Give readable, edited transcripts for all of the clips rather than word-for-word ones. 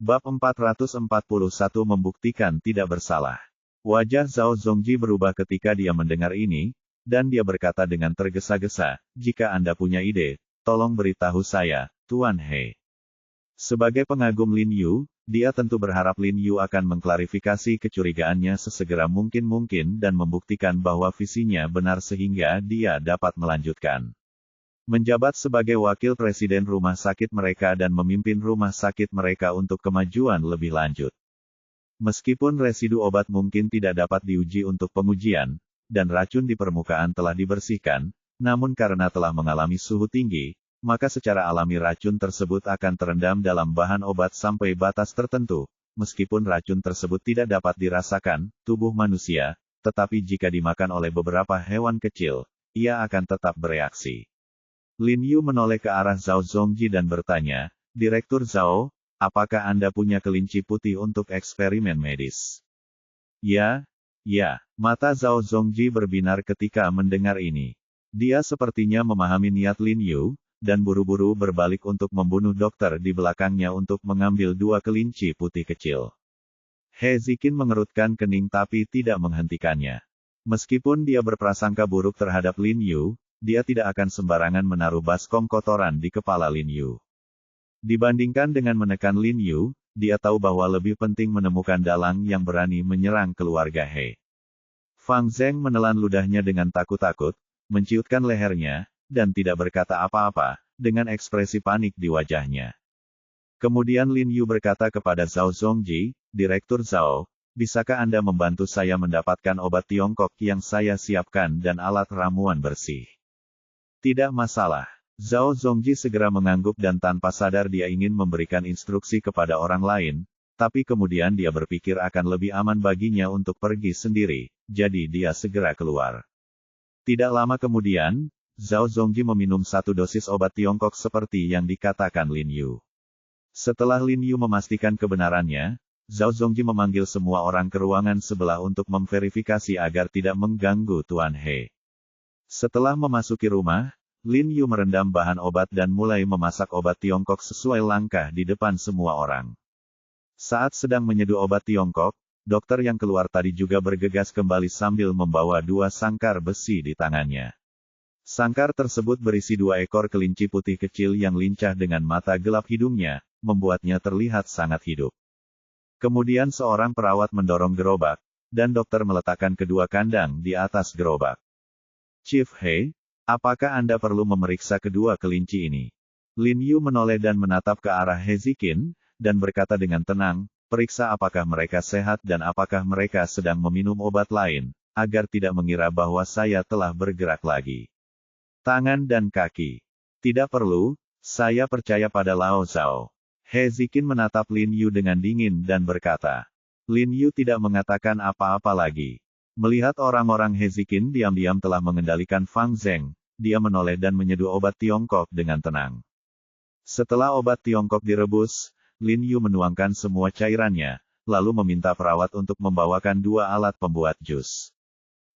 Bab 441 membuktikan tidak bersalah. Wajah Zhao Zongji berubah ketika dia mendengar ini, dan dia berkata dengan tergesa-gesa, "Jika Anda punya ide, tolong beritahu saya, Tuan He." Sebagai pengagum Lin Yu, dia tentu berharap Lin Yu akan mengklarifikasi kecurigaannya sesegera mungkin dan membuktikan bahwa visinya benar sehingga dia dapat melanjutkan menjabat sebagai wakil presiden rumah sakit mereka dan memimpin rumah sakit mereka untuk kemajuan lebih lanjut. Meskipun residu obat mungkin tidak dapat diuji untuk pengujian, dan racun di permukaan telah dibersihkan, namun karena telah mengalami suhu tinggi, maka secara alami racun tersebut akan terendam dalam bahan obat sampai batas tertentu. Meskipun racun tersebut tidak dapat dirasakan tubuh manusia, tetapi jika dimakan oleh beberapa hewan kecil, ia akan tetap bereaksi. Lin Yu menoleh ke arah Zhao Zongji dan bertanya, "Direktur Zhao, apakah Anda punya kelinci putih untuk eksperimen medis?" Ya. Mata Zhao Zongji berbinar ketika mendengar ini. Dia sepertinya memahami niat Lin Yu, dan buru-buru berbalik untuk membunuh dokter di belakangnya untuk mengambil 2 kelinci putih kecil. He Ziqin mengerutkan kening tapi tidak menghentikannya. Meskipun dia berprasangka buruk terhadap Lin Yu, dia tidak akan sembarangan menaruh baskom kotoran di kepala Lin Yu. Dibandingkan dengan menekan Lin Yu, dia tahu bahwa lebih penting menemukan dalang yang berani menyerang keluarga He. Fang Zheng menelan ludahnya dengan takut-takut, menciutkan lehernya, dan tidak berkata apa-apa, dengan ekspresi panik di wajahnya. Kemudian Lin Yu berkata kepada Zhao Zongji, "Direktur Zhao, bisakah Anda membantu saya mendapatkan obat Tiongkok yang saya siapkan dan alat ramuan bersih?" "Tidak masalah." Zhao Zongji segera mengangguk dan tanpa sadar dia ingin memberikan instruksi kepada orang lain, tapi kemudian dia berpikir akan lebih aman baginya untuk pergi sendiri, jadi dia segera keluar. Tidak lama kemudian, Zhao Zongji meminum 1 dosis obat Tiongkok seperti yang dikatakan Lin Yu. Setelah Lin Yu memastikan kebenarannya, Zhao Zongji memanggil semua orang ke ruangan sebelah untuk memverifikasi agar tidak mengganggu Tuan He. Setelah memasuki rumah, Lin Yu merendam bahan obat dan mulai memasak obat Tiongkok sesuai langkah di depan semua orang. Saat sedang menyeduh obat Tiongkok, dokter yang keluar tadi juga bergegas kembali sambil membawa 2 sangkar besi di tangannya. Sangkar tersebut berisi 2 ekor kelinci putih kecil yang lincah dengan mata gelap hidungnya, membuatnya terlihat sangat hidup. Kemudian seorang perawat mendorong gerobak, dan dokter meletakkan kedua kandang di atas gerobak. "Chief He, apakah Anda perlu memeriksa kedua kelinci ini?" Lin Yu menoleh dan menatap ke arah He Ziqin, dan berkata dengan tenang, "Periksa apakah mereka sehat dan apakah mereka sedang meminum obat lain, agar tidak mengira bahwa saya telah bergerak lagi. Tangan dan kaki. Tidak perlu, saya percaya pada Lao Zhao." He Ziqin menatap Lin Yu dengan dingin dan berkata. Lin Yu tidak mengatakan apa-apa lagi. Melihat orang-orang He Ziqin diam-diam telah mengendalikan Fang Zheng, dia menoleh dan menyeduh obat Tiongkok dengan tenang. Setelah obat Tiongkok direbus, Lin Yu menuangkan semua cairannya, lalu meminta perawat untuk membawakan 2 alat pembuat jus.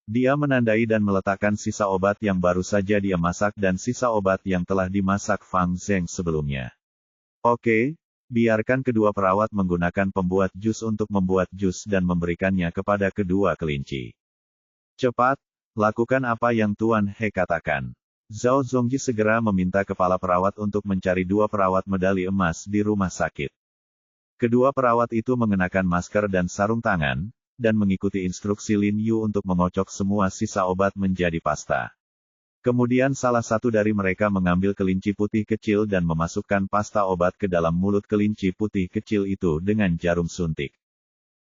Dia menandai dan meletakkan sisa obat yang baru saja dia masak dan sisa obat yang telah dimasak Fang Zheng sebelumnya. "Oke, biarkan kedua perawat menggunakan pembuat jus untuk membuat jus dan memberikannya kepada kedua kelinci. Cepat, lakukan apa yang Tuan He katakan." Zhao Zongji segera meminta kepala perawat untuk mencari 2 perawat medali emas di rumah sakit. Kedua perawat itu mengenakan masker dan sarung tangan, dan mengikuti instruksi Lin Yu untuk mengocok semua sisa obat menjadi pasta. Kemudian salah satu dari mereka mengambil kelinci putih kecil dan memasukkan pasta obat ke dalam mulut kelinci putih kecil itu dengan jarum suntik.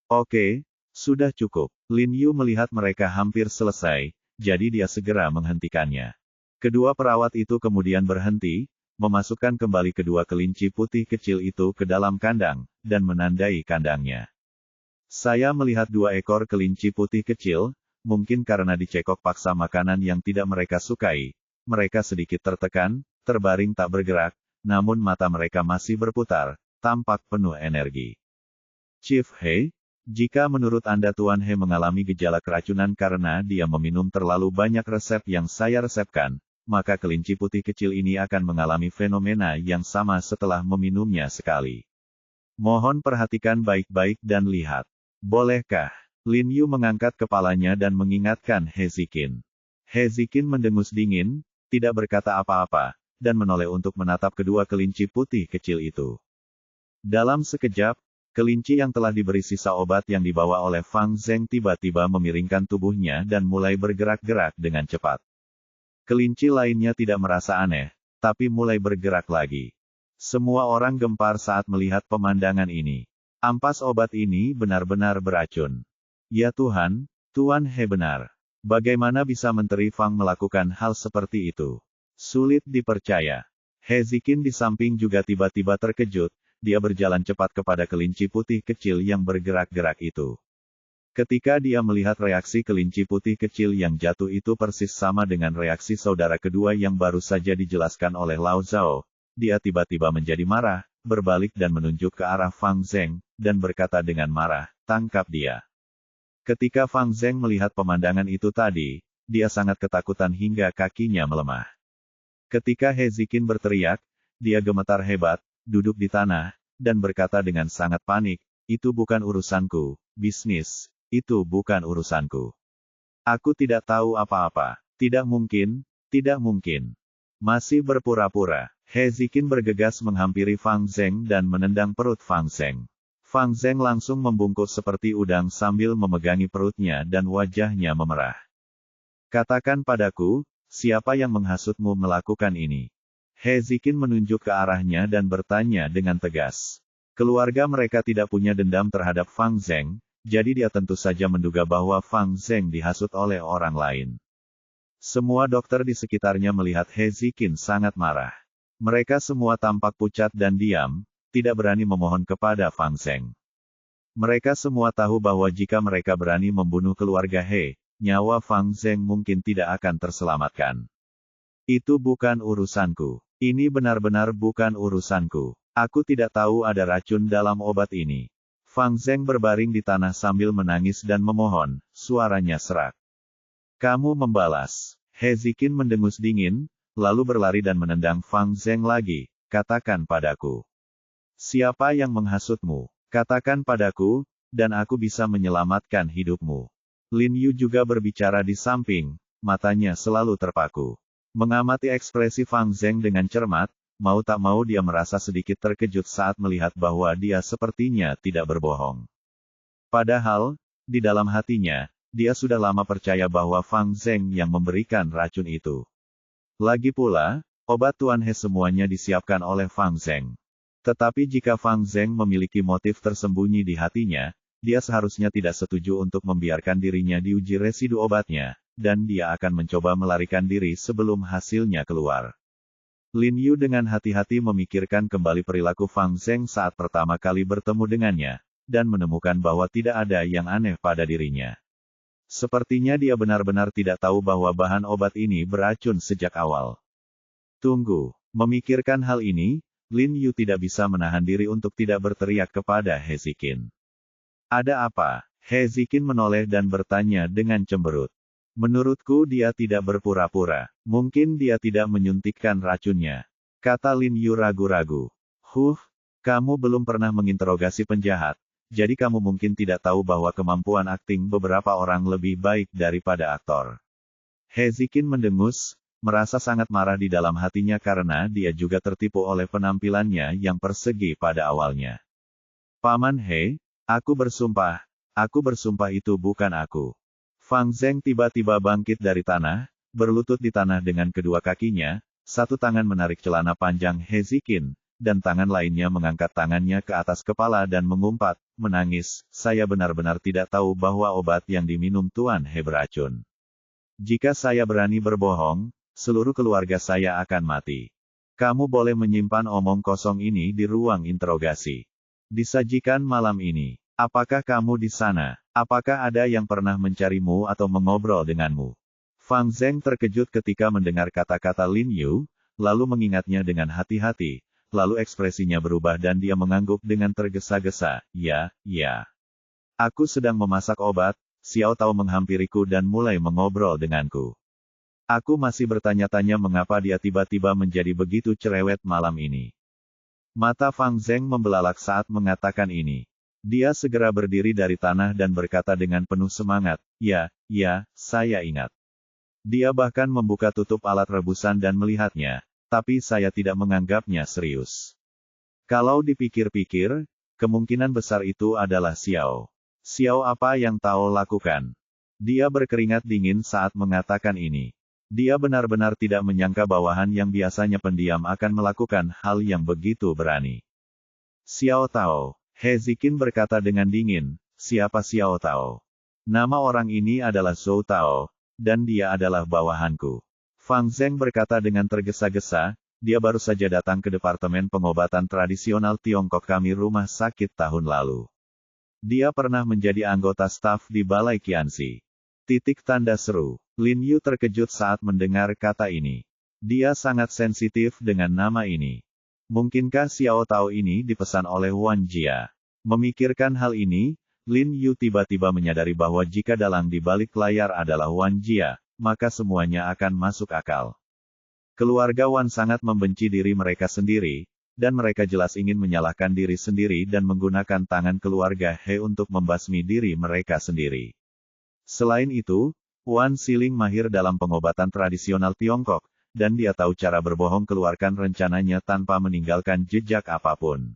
"Oke, sudah cukup." Lin Yu melihat mereka hampir selesai, jadi dia segera menghentikannya. Kedua perawat itu kemudian berhenti, memasukkan kembali kedua kelinci putih kecil itu ke dalam kandang, dan menandai kandangnya. "Saya melihat 2 ekor kelinci putih kecil, mungkin karena dicekok paksa makanan yang tidak mereka sukai. Mereka sedikit tertekan, terbaring tak bergerak, namun mata mereka masih berputar, tampak penuh energi. Chief He, jika menurut Anda Tuan He mengalami gejala keracunan karena dia meminum terlalu banyak resep yang saya resepkan, maka kelinci putih kecil ini akan mengalami fenomena yang sama setelah meminumnya sekali. Mohon perhatikan baik-baik dan lihat. Bolehkah? Lin Yu mengangkat kepalanya dan mengingatkan He Ziqin. He Ziqin mendengus dingin, tidak berkata apa-apa, dan menoleh untuk menatap kedua kelinci putih kecil itu. Dalam sekejap, kelinci yang telah diberi sisa obat yang dibawa oleh Fang Zheng tiba-tiba memiringkan tubuhnya dan mulai bergerak-gerak dengan cepat. Kelinci lainnya tidak merasa aneh, tapi mulai bergerak lagi. Semua orang gempar saat melihat pemandangan ini. Ampas obat ini benar-benar beracun. Ya Tuhan, Tuan He benar. Bagaimana bisa Menteri Fang melakukan hal seperti itu? Sulit dipercaya. He Ziqin di samping juga tiba-tiba terkejut, dia berjalan cepat kepada kelinci putih kecil yang bergerak-gerak itu. Ketika dia melihat reaksi kelinci putih kecil yang jatuh itu persis sama dengan reaksi saudara kedua yang baru saja dijelaskan oleh Lao Zhao, dia tiba-tiba menjadi marah, berbalik dan menunjuk ke arah Fang Zheng, dan berkata dengan marah, "Tangkap dia." Ketika Fang Zheng melihat pemandangan itu tadi, dia sangat ketakutan hingga kakinya melemah. Ketika He Ziqin berteriak, dia gemetar hebat, duduk di tanah, dan berkata dengan sangat panik, "Itu bukan urusanku, bisnis, itu bukan urusanku. Aku tidak tahu apa-apa. Tidak mungkin, tidak mungkin." Masih berpura-pura, He Ziqin bergegas menghampiri Fang Zheng dan menendang perut Fang Zheng. Fang Zheng langsung membungkuk seperti udang sambil memegangi perutnya dan wajahnya memerah. "Katakan padaku, siapa yang menghasutmu melakukan ini?" He Ziqin menunjuk ke arahnya dan bertanya dengan tegas. Keluarga mereka tidak punya dendam terhadap Fang Zheng, jadi dia tentu saja menduga bahwa Fang Zheng dihasut oleh orang lain. Semua dokter di sekitarnya melihat He Ziqin sangat marah. Mereka semua tampak pucat dan diam, tidak berani memohon kepada Fang Zheng. Mereka semua tahu bahwa jika mereka berani membunuh keluarga He, nyawa Fang Zheng mungkin tidak akan terselamatkan. "Itu bukan urusanku. Ini benar-benar bukan urusanku. Aku tidak tahu ada racun dalam obat ini." Fang Zheng berbaring di tanah sambil menangis dan memohon, suaranya serak. "Kamu membalas." He Ziqin mendengus dingin, lalu berlari dan menendang Fang Zheng lagi, "Katakan padaku. Siapa yang menghasutmu? Katakan padaku, dan aku bisa menyelamatkan hidupmu." Lin Yu juga berbicara di samping, matanya selalu terpaku. Mengamati ekspresi Fang Zheng dengan cermat, mau tak mau dia merasa sedikit terkejut saat melihat bahwa dia sepertinya tidak berbohong. Padahal, di dalam hatinya, dia sudah lama percaya bahwa Fang Zheng yang memberikan racun itu. Lagi pula, obat Tuan He semuanya disiapkan oleh Fang Zheng. Tetapi jika Fang Zheng memiliki motif tersembunyi di hatinya, dia seharusnya tidak setuju untuk membiarkan dirinya diuji residu obatnya, dan dia akan mencoba melarikan diri sebelum hasilnya keluar. Lin Yu dengan hati-hati memikirkan kembali perilaku Fang Zheng saat pertama kali bertemu dengannya, dan menemukan bahwa tidak ada yang aneh pada dirinya. Sepertinya dia benar-benar tidak tahu bahwa bahan obat ini beracun sejak awal. Tunggu, memikirkan hal ini, Lin Yu tidak bisa menahan diri untuk tidak berteriak kepada He Ziqin. "Ada apa?" He Ziqin menoleh dan bertanya dengan cemberut. "Menurutku dia tidak berpura-pura. Mungkin dia tidak menyuntikkan racunnya," kata Lin Yu ragu-ragu. Kamu belum pernah menginterogasi penjahat, jadi kamu mungkin tidak tahu bahwa kemampuan akting beberapa orang lebih baik daripada aktor." He Ziqin mendengus, merasa sangat marah di dalam hatinya karena dia juga tertipu oleh penampilannya yang persegi pada awalnya. "Paman He, aku bersumpah itu bukan aku." Fang Zheng tiba-tiba bangkit dari tanah, berlutut di tanah dengan kedua kakinya, satu tangan menarik celana panjang He Ziqin, dan tangan lainnya mengangkat tangannya ke atas kepala dan mengumpat, menangis, "Saya benar-benar tidak tahu bahwa obat yang diminum Tuan He beracun. Jika saya berani berbohong, seluruh keluarga saya akan mati. Kamu boleh menyimpan omong kosong ini di ruang interogasi. Disajikan malam ini. Apakah kamu di sana? Apakah ada yang pernah mencarimu atau mengobrol denganmu?" Fang Zheng terkejut ketika mendengar kata-kata Lin Yu, lalu mengingatnya dengan hati-hati, lalu ekspresinya berubah dan dia mengangguk dengan tergesa-gesa, "Ya. Aku sedang memasak obat, Xiao Tao menghampiriku dan mulai mengobrol denganku. Aku masih bertanya-tanya mengapa dia tiba-tiba menjadi begitu cerewet malam ini. Mata Fang Zeng membelalak saat mengatakan ini. Dia segera berdiri dari tanah dan berkata dengan penuh semangat, ya, saya ingat. Dia bahkan membuka tutup alat rebusan dan melihatnya, tapi saya tidak menganggapnya serius. Kalau dipikir-pikir, kemungkinan besar itu adalah Xiao. Xiao apa yang Tao lakukan? Dia berkeringat dingin saat mengatakan ini. Dia benar-benar tidak menyangka bawahan yang biasanya pendiam akan melakukan hal yang begitu berani. Xiao Tao, He Ziqin berkata dengan dingin, siapa Xiao Tao? Nama orang ini adalah Zhou Tao, dan dia adalah bawahanku. Fang Zeng berkata dengan tergesa-gesa, dia baru saja datang ke Departemen Pengobatan Tradisional Tiongkok kami rumah sakit tahun lalu. Dia pernah menjadi anggota staf di Balai Qianxi. Tanda seru. Lin Yu terkejut saat mendengar kata ini. Dia sangat sensitif dengan nama ini. Mungkinkah Xiao Tao ini dipesan oleh Wan Jia? Memikirkan hal ini, Lin Yu tiba-tiba menyadari bahwa jika dalang di balik layar adalah Wan Jia, maka semuanya akan masuk akal. Keluarga Wan sangat membenci diri mereka sendiri, dan mereka jelas ingin menyalahkan diri sendiri dan menggunakan tangan keluarga He untuk membasmi diri mereka sendiri. Selain itu, Wan Xiling mahir dalam pengobatan tradisional Tiongkok, dan dia tahu cara berbohong keluarkan rencananya tanpa meninggalkan jejak apapun.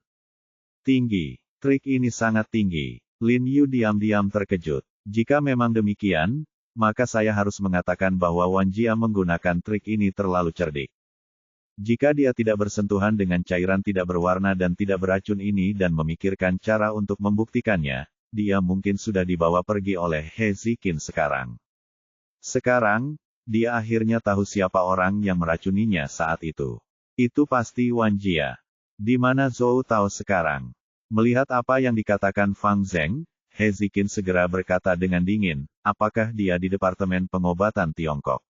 Tinggi. Trik ini sangat tinggi. Lin Yu diam-diam terkejut. Jika memang demikian, maka saya harus mengatakan bahwa Wan Jia menggunakan trik ini terlalu cerdik. Jika dia tidak bersentuhan dengan cairan tidak berwarna dan tidak beracun ini dan memikirkan cara untuk membuktikannya, dia mungkin sudah dibawa pergi oleh He Ziqin sekarang. Sekarang, dia akhirnya tahu siapa orang yang meracuninya saat itu. Itu pasti Wan Jia. Di mana Zhou Tao sekarang? Melihat apa yang dikatakan Fang Zeng, He Ziqin segera berkata dengan dingin, apakah dia di Departemen Pengobatan Tiongkok?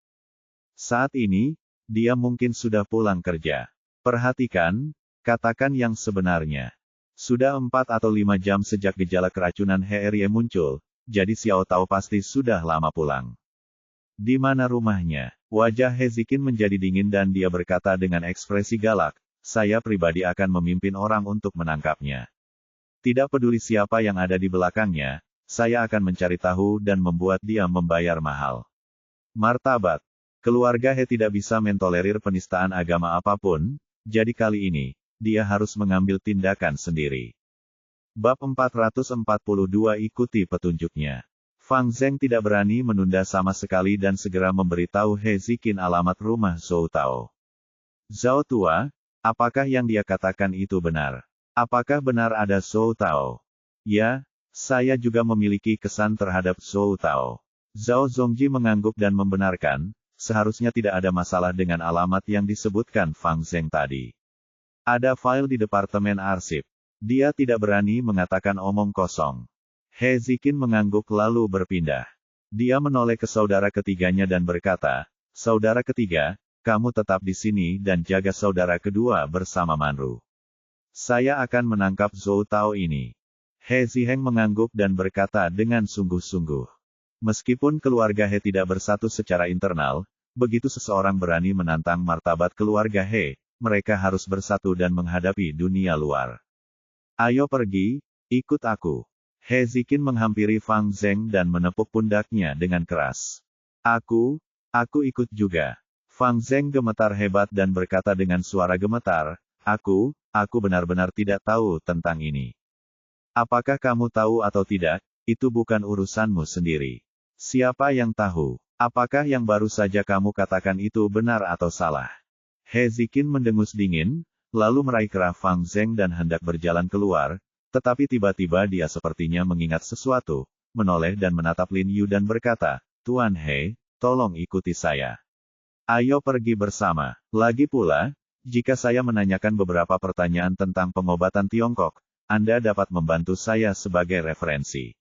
Saat ini, dia mungkin sudah pulang kerja. Perhatikan, katakan yang sebenarnya. Sudah 4 atau 5 jam sejak gejala keracunan He muncul, jadi Xiao Tao pasti sudah lama pulang. Di mana rumahnya? Wajah He Ziqin menjadi dingin dan dia berkata dengan ekspresi galak, saya pribadi akan memimpin orang untuk menangkapnya. Tidak peduli siapa yang ada di belakangnya, saya akan mencari tahu dan membuat dia membayar mahal. Martabat. Keluarga He tidak bisa mentolerir penistaan agama apapun, jadi kali ini, dia harus mengambil tindakan sendiri. Bab 442 ikuti petunjuknya. Fang Zeng tidak berani menunda sama sekali dan segera memberitahu He Ziqin alamat rumah Zhou Tao. Zhou tua, apakah yang dia katakan itu benar? Apakah benar ada Zhou Tao? Ya, saya juga memiliki kesan terhadap Zhou Tao. Zhao Zongji mengangguk dan membenarkan, seharusnya tidak ada masalah dengan alamat yang disebutkan Fang Zeng tadi. Ada file di Departemen Arsip. Dia tidak berani mengatakan omong kosong. He Ziqin mengangguk lalu berpindah. Dia menoleh ke saudara ketiganya dan berkata, saudara ketiga, kamu tetap di sini dan jaga saudara kedua bersama Manru. Saya akan menangkap Zhou Tao ini. He Ziheng mengangguk dan berkata dengan sungguh-sungguh. Meskipun keluarga He tidak bersatu secara internal, begitu seseorang berani menantang martabat keluarga He, mereka harus bersatu dan menghadapi dunia luar. Ayo pergi, ikut aku. He Ziqin menghampiri Fang Zeng dan menepuk pundaknya dengan keras. Aku ikut juga. Fang Zeng gemetar hebat dan berkata dengan suara gemetar, Aku benar-benar tidak tahu tentang ini. Apakah kamu tahu atau tidak, itu bukan urusanmu sendiri. Siapa yang tahu? Apakah yang baru saja kamu katakan itu benar atau salah? He Ziqin mendengus dingin, lalu meraih kerah Fang Zeng dan hendak berjalan keluar, tetapi tiba-tiba dia sepertinya mengingat sesuatu, menoleh dan menatap Lin Yu dan berkata, Tuan He, tolong ikuti saya. Ayo pergi bersama. Lagi pula, jika saya menanyakan beberapa pertanyaan tentang pengobatan Tiongkok, Anda dapat membantu saya sebagai referensi.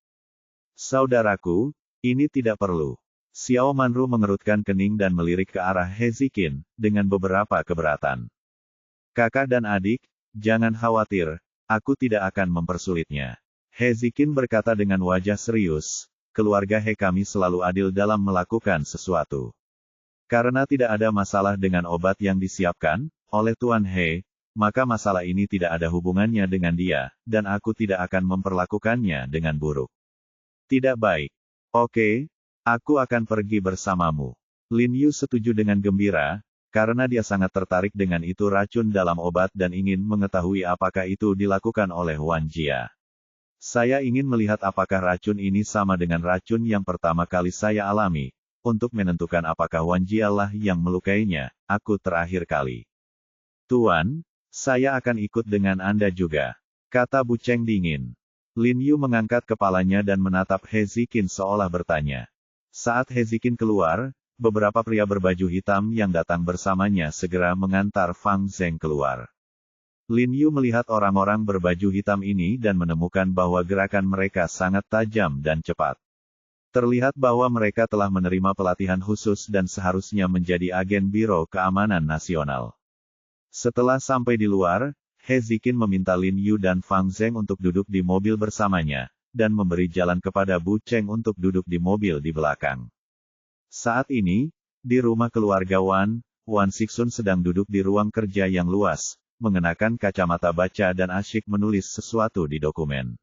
Saudaraku, ini tidak perlu. Xiao Manru mengerutkan kening dan melirik ke arah He Ziqin, dengan beberapa keberatan. Kakak dan adik, jangan khawatir, aku tidak akan mempersulitnya. He Ziqin berkata dengan wajah serius, keluarga He kami selalu adil dalam melakukan sesuatu. Karena tidak ada masalah dengan obat yang disiapkan oleh Tuan He, maka masalah ini tidak ada hubungannya dengan dia, dan aku tidak akan memperlakukannya dengan buruk. Tidak baik. Oke, aku akan pergi bersamamu. Lin Yu setuju dengan gembira, karena dia sangat tertarik dengan itu racun dalam obat dan ingin mengetahui apakah itu dilakukan oleh Wan Jia. Saya ingin melihat apakah racun ini sama dengan racun yang pertama kali saya alami, untuk menentukan apakah Wan Jia lah yang melukainya, aku terakhir kali. Tuan, saya akan ikut dengan Anda juga, kata Bu Cheng dingin. Lin Yu mengangkat kepalanya dan menatap He Ziqin seolah bertanya. Saat He Ziqin keluar, beberapa pria berbaju hitam yang datang bersamanya segera mengantar Fang Zheng keluar. Lin Yu melihat orang-orang berbaju hitam ini dan menemukan bahwa gerakan mereka sangat tajam dan cepat. Terlihat bahwa mereka telah menerima pelatihan khusus dan seharusnya menjadi agen Biro Keamanan Nasional. Setelah sampai di luar, He Ziqin meminta Lin Yu dan Fang Zheng untuk duduk di mobil bersamanya, dan memberi jalan kepada Bu Cheng untuk duduk di mobil di belakang. Saat ini, di rumah keluarga Wan Sixun sedang duduk di ruang kerja yang luas, mengenakan kacamata baca dan asyik menulis sesuatu di dokumen.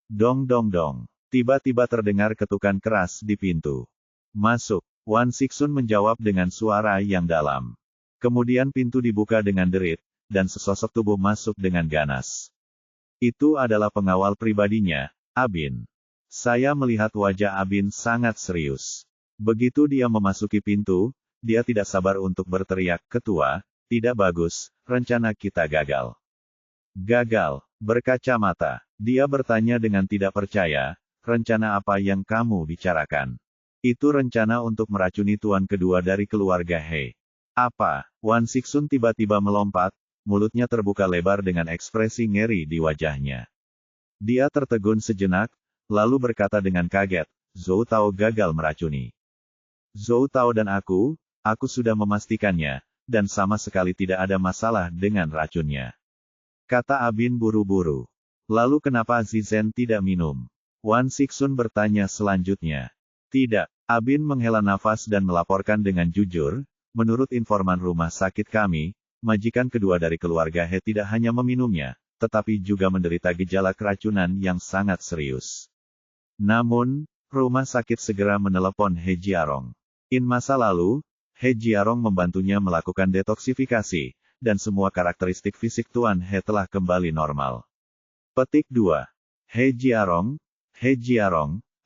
Dong dong dong. Tiba-tiba terdengar ketukan keras di pintu. Masuk. Wan Sixun menjawab dengan suara yang dalam. Kemudian pintu dibuka dengan derit, dan sesosok tubuh masuk dengan ganas. Itu adalah pengawal pribadinya, Abin. Saya melihat wajah Abin sangat serius. Begitu dia memasuki pintu, dia tidak sabar untuk berteriak, "Ketua, tidak bagus, rencana kita gagal." Gagal, berkacamata. Dia bertanya dengan tidak percaya, "Rencana apa yang kamu bicarakan?" Itu rencana untuk meracuni tuan kedua dari keluarga He. Apa? Wan Sixun tiba-tiba melompat, mulutnya terbuka lebar dengan ekspresi ngeri di wajahnya. Dia tertegun sejenak, lalu berkata dengan kaget, "Zhou Tao gagal meracuni. Zhou Tao dan aku sudah memastikannya, dan sama sekali tidak ada masalah dengan racunnya," kata Abin buru-buru. "Lalu kenapa Zizen tidak minum?" Wan Sixun bertanya selanjutnya. "Tidak." Abin menghela nafas dan melaporkan dengan jujur, "Menurut informan rumah sakit kami, majikan kedua dari keluarga He tidak hanya meminumnya, tetapi juga menderita gejala keracunan yang sangat serius." Namun, rumah sakit segera menelepon He Jiarong. In masa lalu, He Jiarong membantunya melakukan detoksifikasi, dan semua karakteristik fisik Tuan He telah kembali normal. Petik 2. He Jiarong,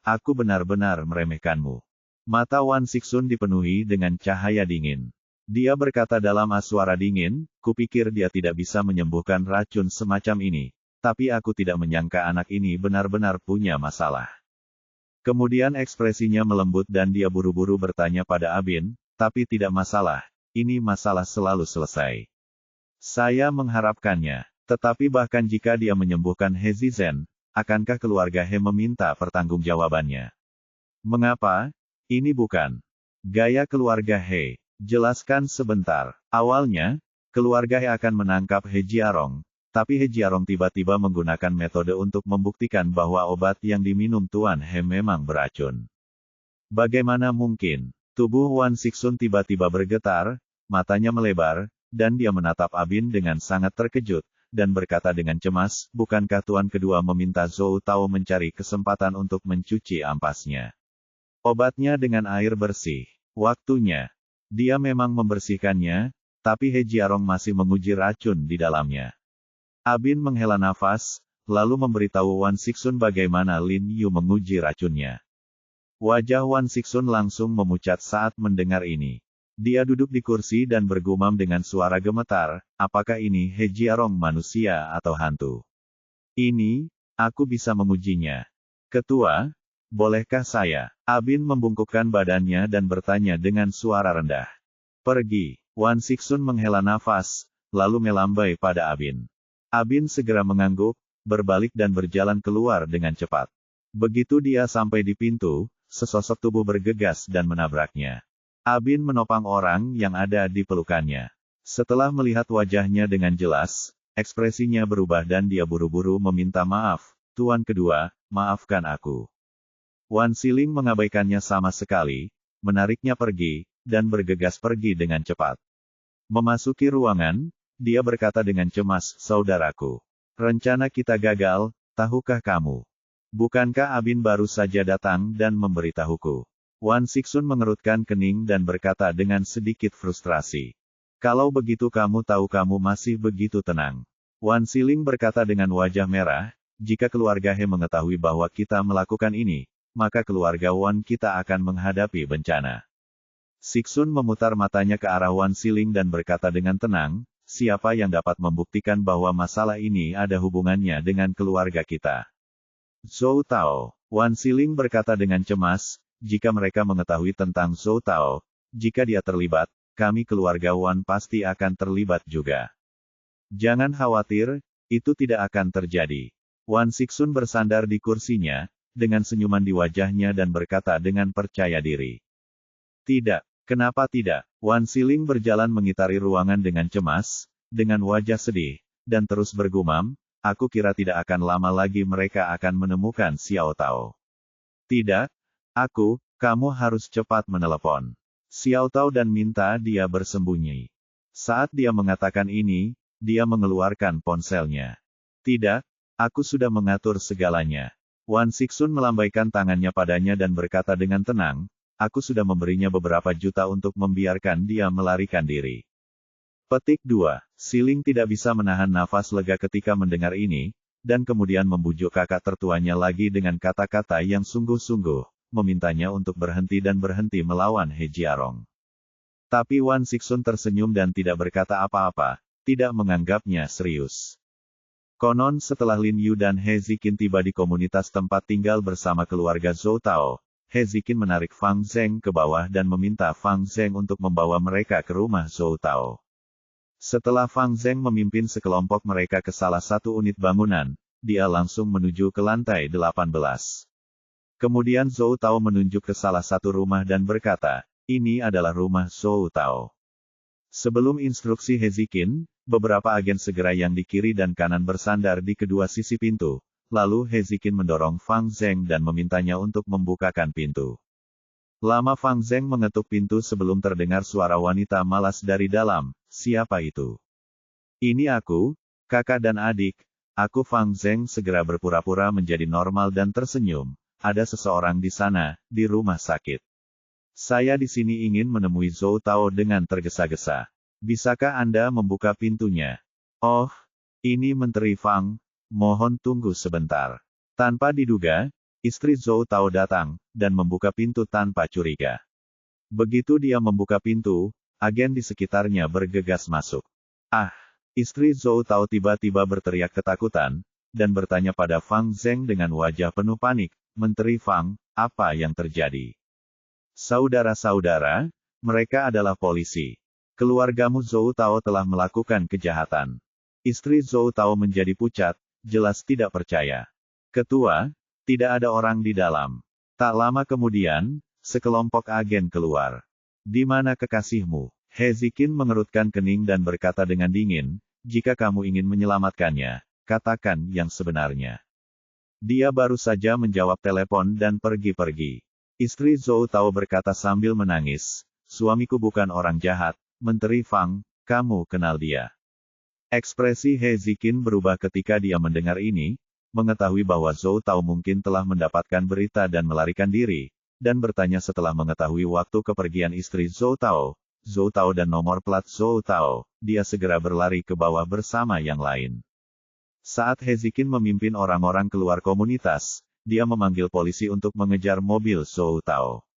aku benar-benar meremehkanmu. Mata Wan Sixun dipenuhi dengan cahaya dingin. Dia berkata dalam suara dingin, "Kupikir dia tidak bisa menyembuhkan racun semacam ini, tapi aku tidak menyangka anak ini benar-benar punya masalah." Kemudian ekspresinya melembut dan dia buru-buru bertanya pada Abin, "Tapi tidak masalah, ini masalah selalu selesai. Saya mengharapkannya, tetapi bahkan jika dia menyembuhkan He Zizen, akankah keluarga He meminta pertanggungjawabannya?" "Mengapa? Ini bukan gaya keluarga He. Jelaskan sebentar." Awalnya, keluarga He akan menangkap He Jiarong, tapi He Jiarong tiba-tiba menggunakan metode untuk membuktikan bahwa obat yang diminum Tuan He memang beracun. Bagaimana mungkin? Tubuh Wan Sixun tiba-tiba bergetar, matanya melebar, dan dia menatap Abin dengan sangat terkejut, dan berkata dengan cemas, "Bukankah tuan kedua meminta Zhou Tao mencari kesempatan untuk mencuci ampasnya? Obatnya dengan air bersih. Waktunya. Dia memang membersihkannya, tapi He Jiarong masih menguji racun di dalamnya." Abin menghela nafas, lalu memberitahu Wan Sixun bagaimana Lin Yu menguji racunnya. Wajah Wan Sixun langsung memucat saat mendengar ini. Dia duduk di kursi dan bergumam dengan suara gemetar, "Apakah ini He Jiarong manusia atau hantu? Ini, aku bisa mengujinya. Ketua, bolehkah saya?" Abin membungkukkan badannya dan bertanya dengan suara rendah. "Pergi." Wan Sixun menghela nafas, lalu melambai pada Abin. Abin segera mengangguk, berbalik dan berjalan keluar dengan cepat. Begitu dia sampai di pintu, sesosok tubuh bergegas dan menabraknya. Abin menopang orang yang ada di pelukannya. Setelah melihat wajahnya dengan jelas, ekspresinya berubah dan dia buru-buru meminta maaf, "Tuan kedua, maafkan aku." Wan Siling mengabaikannya sama sekali, menariknya pergi, dan bergegas pergi dengan cepat. Memasuki ruangan, dia berkata dengan cemas, saudaraku. Rencana kita gagal, tahukah kamu? Bukankah Abin baru saja datang dan memberitahuku? Wan Sixun mengerutkan kening dan berkata dengan sedikit frustrasi. Kalau begitu kamu tahu kamu masih begitu tenang. Wan Siling berkata dengan wajah merah, jika keluarga He mengetahui bahwa kita melakukan ini, maka keluarga Wan kita akan menghadapi bencana. Sixun memutar matanya ke arah Wan Siling dan berkata dengan tenang, siapa yang dapat membuktikan bahwa masalah ini ada hubungannya dengan keluarga kita? Zhou Tao. Wan Siling berkata dengan cemas, jika mereka mengetahui tentang Zhou Tao, jika dia terlibat, kami keluarga Wan pasti akan terlibat juga. Jangan khawatir, itu tidak akan terjadi. Wan Sixun bersandar di kursinya, dengan senyuman di wajahnya dan berkata dengan percaya diri. Tidak, kenapa tidak? Wan Siling berjalan mengitari ruangan dengan cemas, dengan wajah sedih, dan terus bergumam, aku kira tidak akan lama lagi mereka akan menemukan Xiao Tao. Tidak, kamu harus cepat menelepon Xiao Tao dan minta dia bersembunyi. Saat dia mengatakan ini, dia mengeluarkan ponselnya. Tidak, aku sudah mengatur segalanya. Wan Sixun melambaikan tangannya padanya dan berkata dengan tenang, aku sudah memberinya beberapa juta untuk membiarkan dia melarikan diri. Petik 2. Siling tidak bisa menahan nafas lega ketika mendengar ini, dan kemudian membujuk kakak tertuanya lagi dengan kata-kata yang sungguh-sungguh, memintanya untuk berhenti dan berhenti melawan He Jiarong. Tapi Wan Sixun tersenyum dan tidak berkata apa-apa, tidak menganggapnya serius. Konon setelah Lin Yu dan He Ziqin tiba di komunitas tempat tinggal bersama keluarga Zhou Tao, He Ziqin menarik Fang Zheng ke bawah dan meminta Fang Zheng untuk membawa mereka ke rumah Zhou Tao. Setelah Fang Zheng memimpin sekelompok mereka ke salah satu unit bangunan, dia langsung menuju ke lantai 18. Kemudian Zhou Tao menunjuk ke salah satu rumah dan berkata, ini adalah rumah Zhou Tao. Sebelum instruksi He Ziqin, beberapa agen segera yang di kiri dan kanan bersandar di kedua sisi pintu, lalu He Ziqin mendorong Fang Zheng dan memintanya untuk membukakan pintu. Lama Fang Zheng mengetuk pintu sebelum terdengar suara wanita malas dari dalam, siapa itu? Ini aku, kakak dan adik, aku Fang Zheng segera berpura-pura menjadi normal dan tersenyum, ada seseorang di sana, di rumah sakit. Saya di sini ingin menemui Zhou Tao dengan tergesa-gesa. Bisakah Anda membuka pintunya? Oh, ini Menteri Fang, mohon tunggu sebentar. Tanpa diduga, istri Zhou Tao datang, dan membuka pintu tanpa curiga. Begitu dia membuka pintu, agen di sekitarnya bergegas masuk. Ah, istri Zhou Tao tiba-tiba berteriak ketakutan, dan bertanya pada Fang Zheng dengan wajah penuh panik, Menteri Fang, apa yang terjadi? Saudara-saudara, mereka adalah polisi. Keluargamu Zhou Tao telah melakukan kejahatan. Istri Zhou Tao menjadi pucat, jelas tidak percaya. Ketua, tidak ada orang di dalam. Tak lama kemudian, sekelompok agen keluar. Di mana kekasihmu? He Ziqin mengerutkan kening dan berkata dengan dingin, jika kamu ingin menyelamatkannya, katakan yang sebenarnya. Dia baru saja menjawab telepon dan pergi-pergi. Istri Zhou Tao berkata sambil menangis, suamiku bukan orang jahat, Menteri Fang, kamu kenal dia. Ekspresi He Ziqin berubah ketika dia mendengar ini, mengetahui bahwa Zhou Tao mungkin telah mendapatkan berita dan melarikan diri, dan bertanya setelah mengetahui waktu kepergian istri Zhou Tao dan nomor plat Zhou Tao, dia segera berlari ke bawah bersama yang lain. Saat He Ziqin memimpin orang-orang keluar komunitas, dia memanggil polisi untuk mengejar mobil Zhou Tao.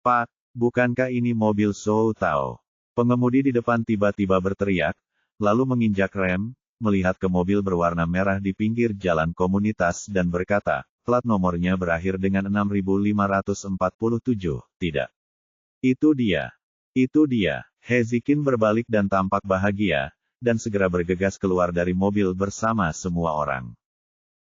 Pak, bukankah ini mobil Zhou Tao? Pengemudi di depan tiba-tiba berteriak, lalu menginjak rem, melihat ke mobil berwarna merah di pinggir jalan komunitas dan berkata, plat nomornya berakhir dengan 6547, tidak. Itu dia. Itu dia. He Ziqin berbalik dan tampak bahagia, dan segera bergegas keluar dari mobil bersama semua orang.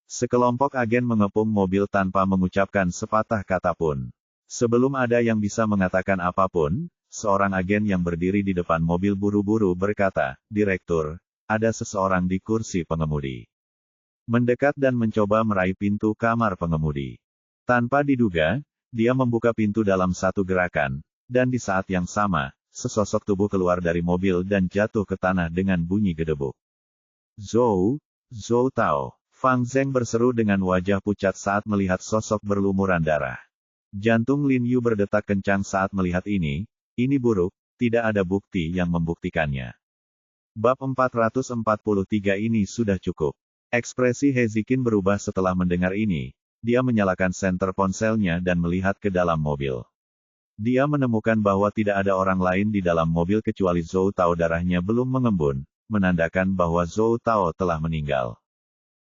Sekelompok agen mengepung mobil tanpa mengucapkan sepatah kata pun. Sebelum ada yang bisa mengatakan apapun, seorang agen yang berdiri di depan mobil buru-buru berkata, Direktur, ada seseorang di kursi pengemudi. Mendekat dan mencoba meraih pintu kamar pengemudi. Tanpa diduga, dia membuka pintu dalam satu gerakan, dan di saat yang sama, sesosok tubuh keluar dari mobil dan jatuh ke tanah dengan bunyi gedebuk. Zhou Tao. Fang Zheng berseru dengan wajah pucat saat melihat sosok berlumuran darah. Jantung Lin Yu berdetak kencang saat melihat ini buruk, tidak ada bukti yang membuktikannya. Bab 443 ini sudah cukup. Ekspresi Hezikin berubah setelah mendengar ini, dia menyalakan senter ponselnya dan melihat ke dalam mobil. Dia menemukan bahwa tidak ada orang lain di dalam mobil kecuali Zhou Tao. Darahnya belum mengembun, menandakan bahwa Zhou Tao telah meninggal.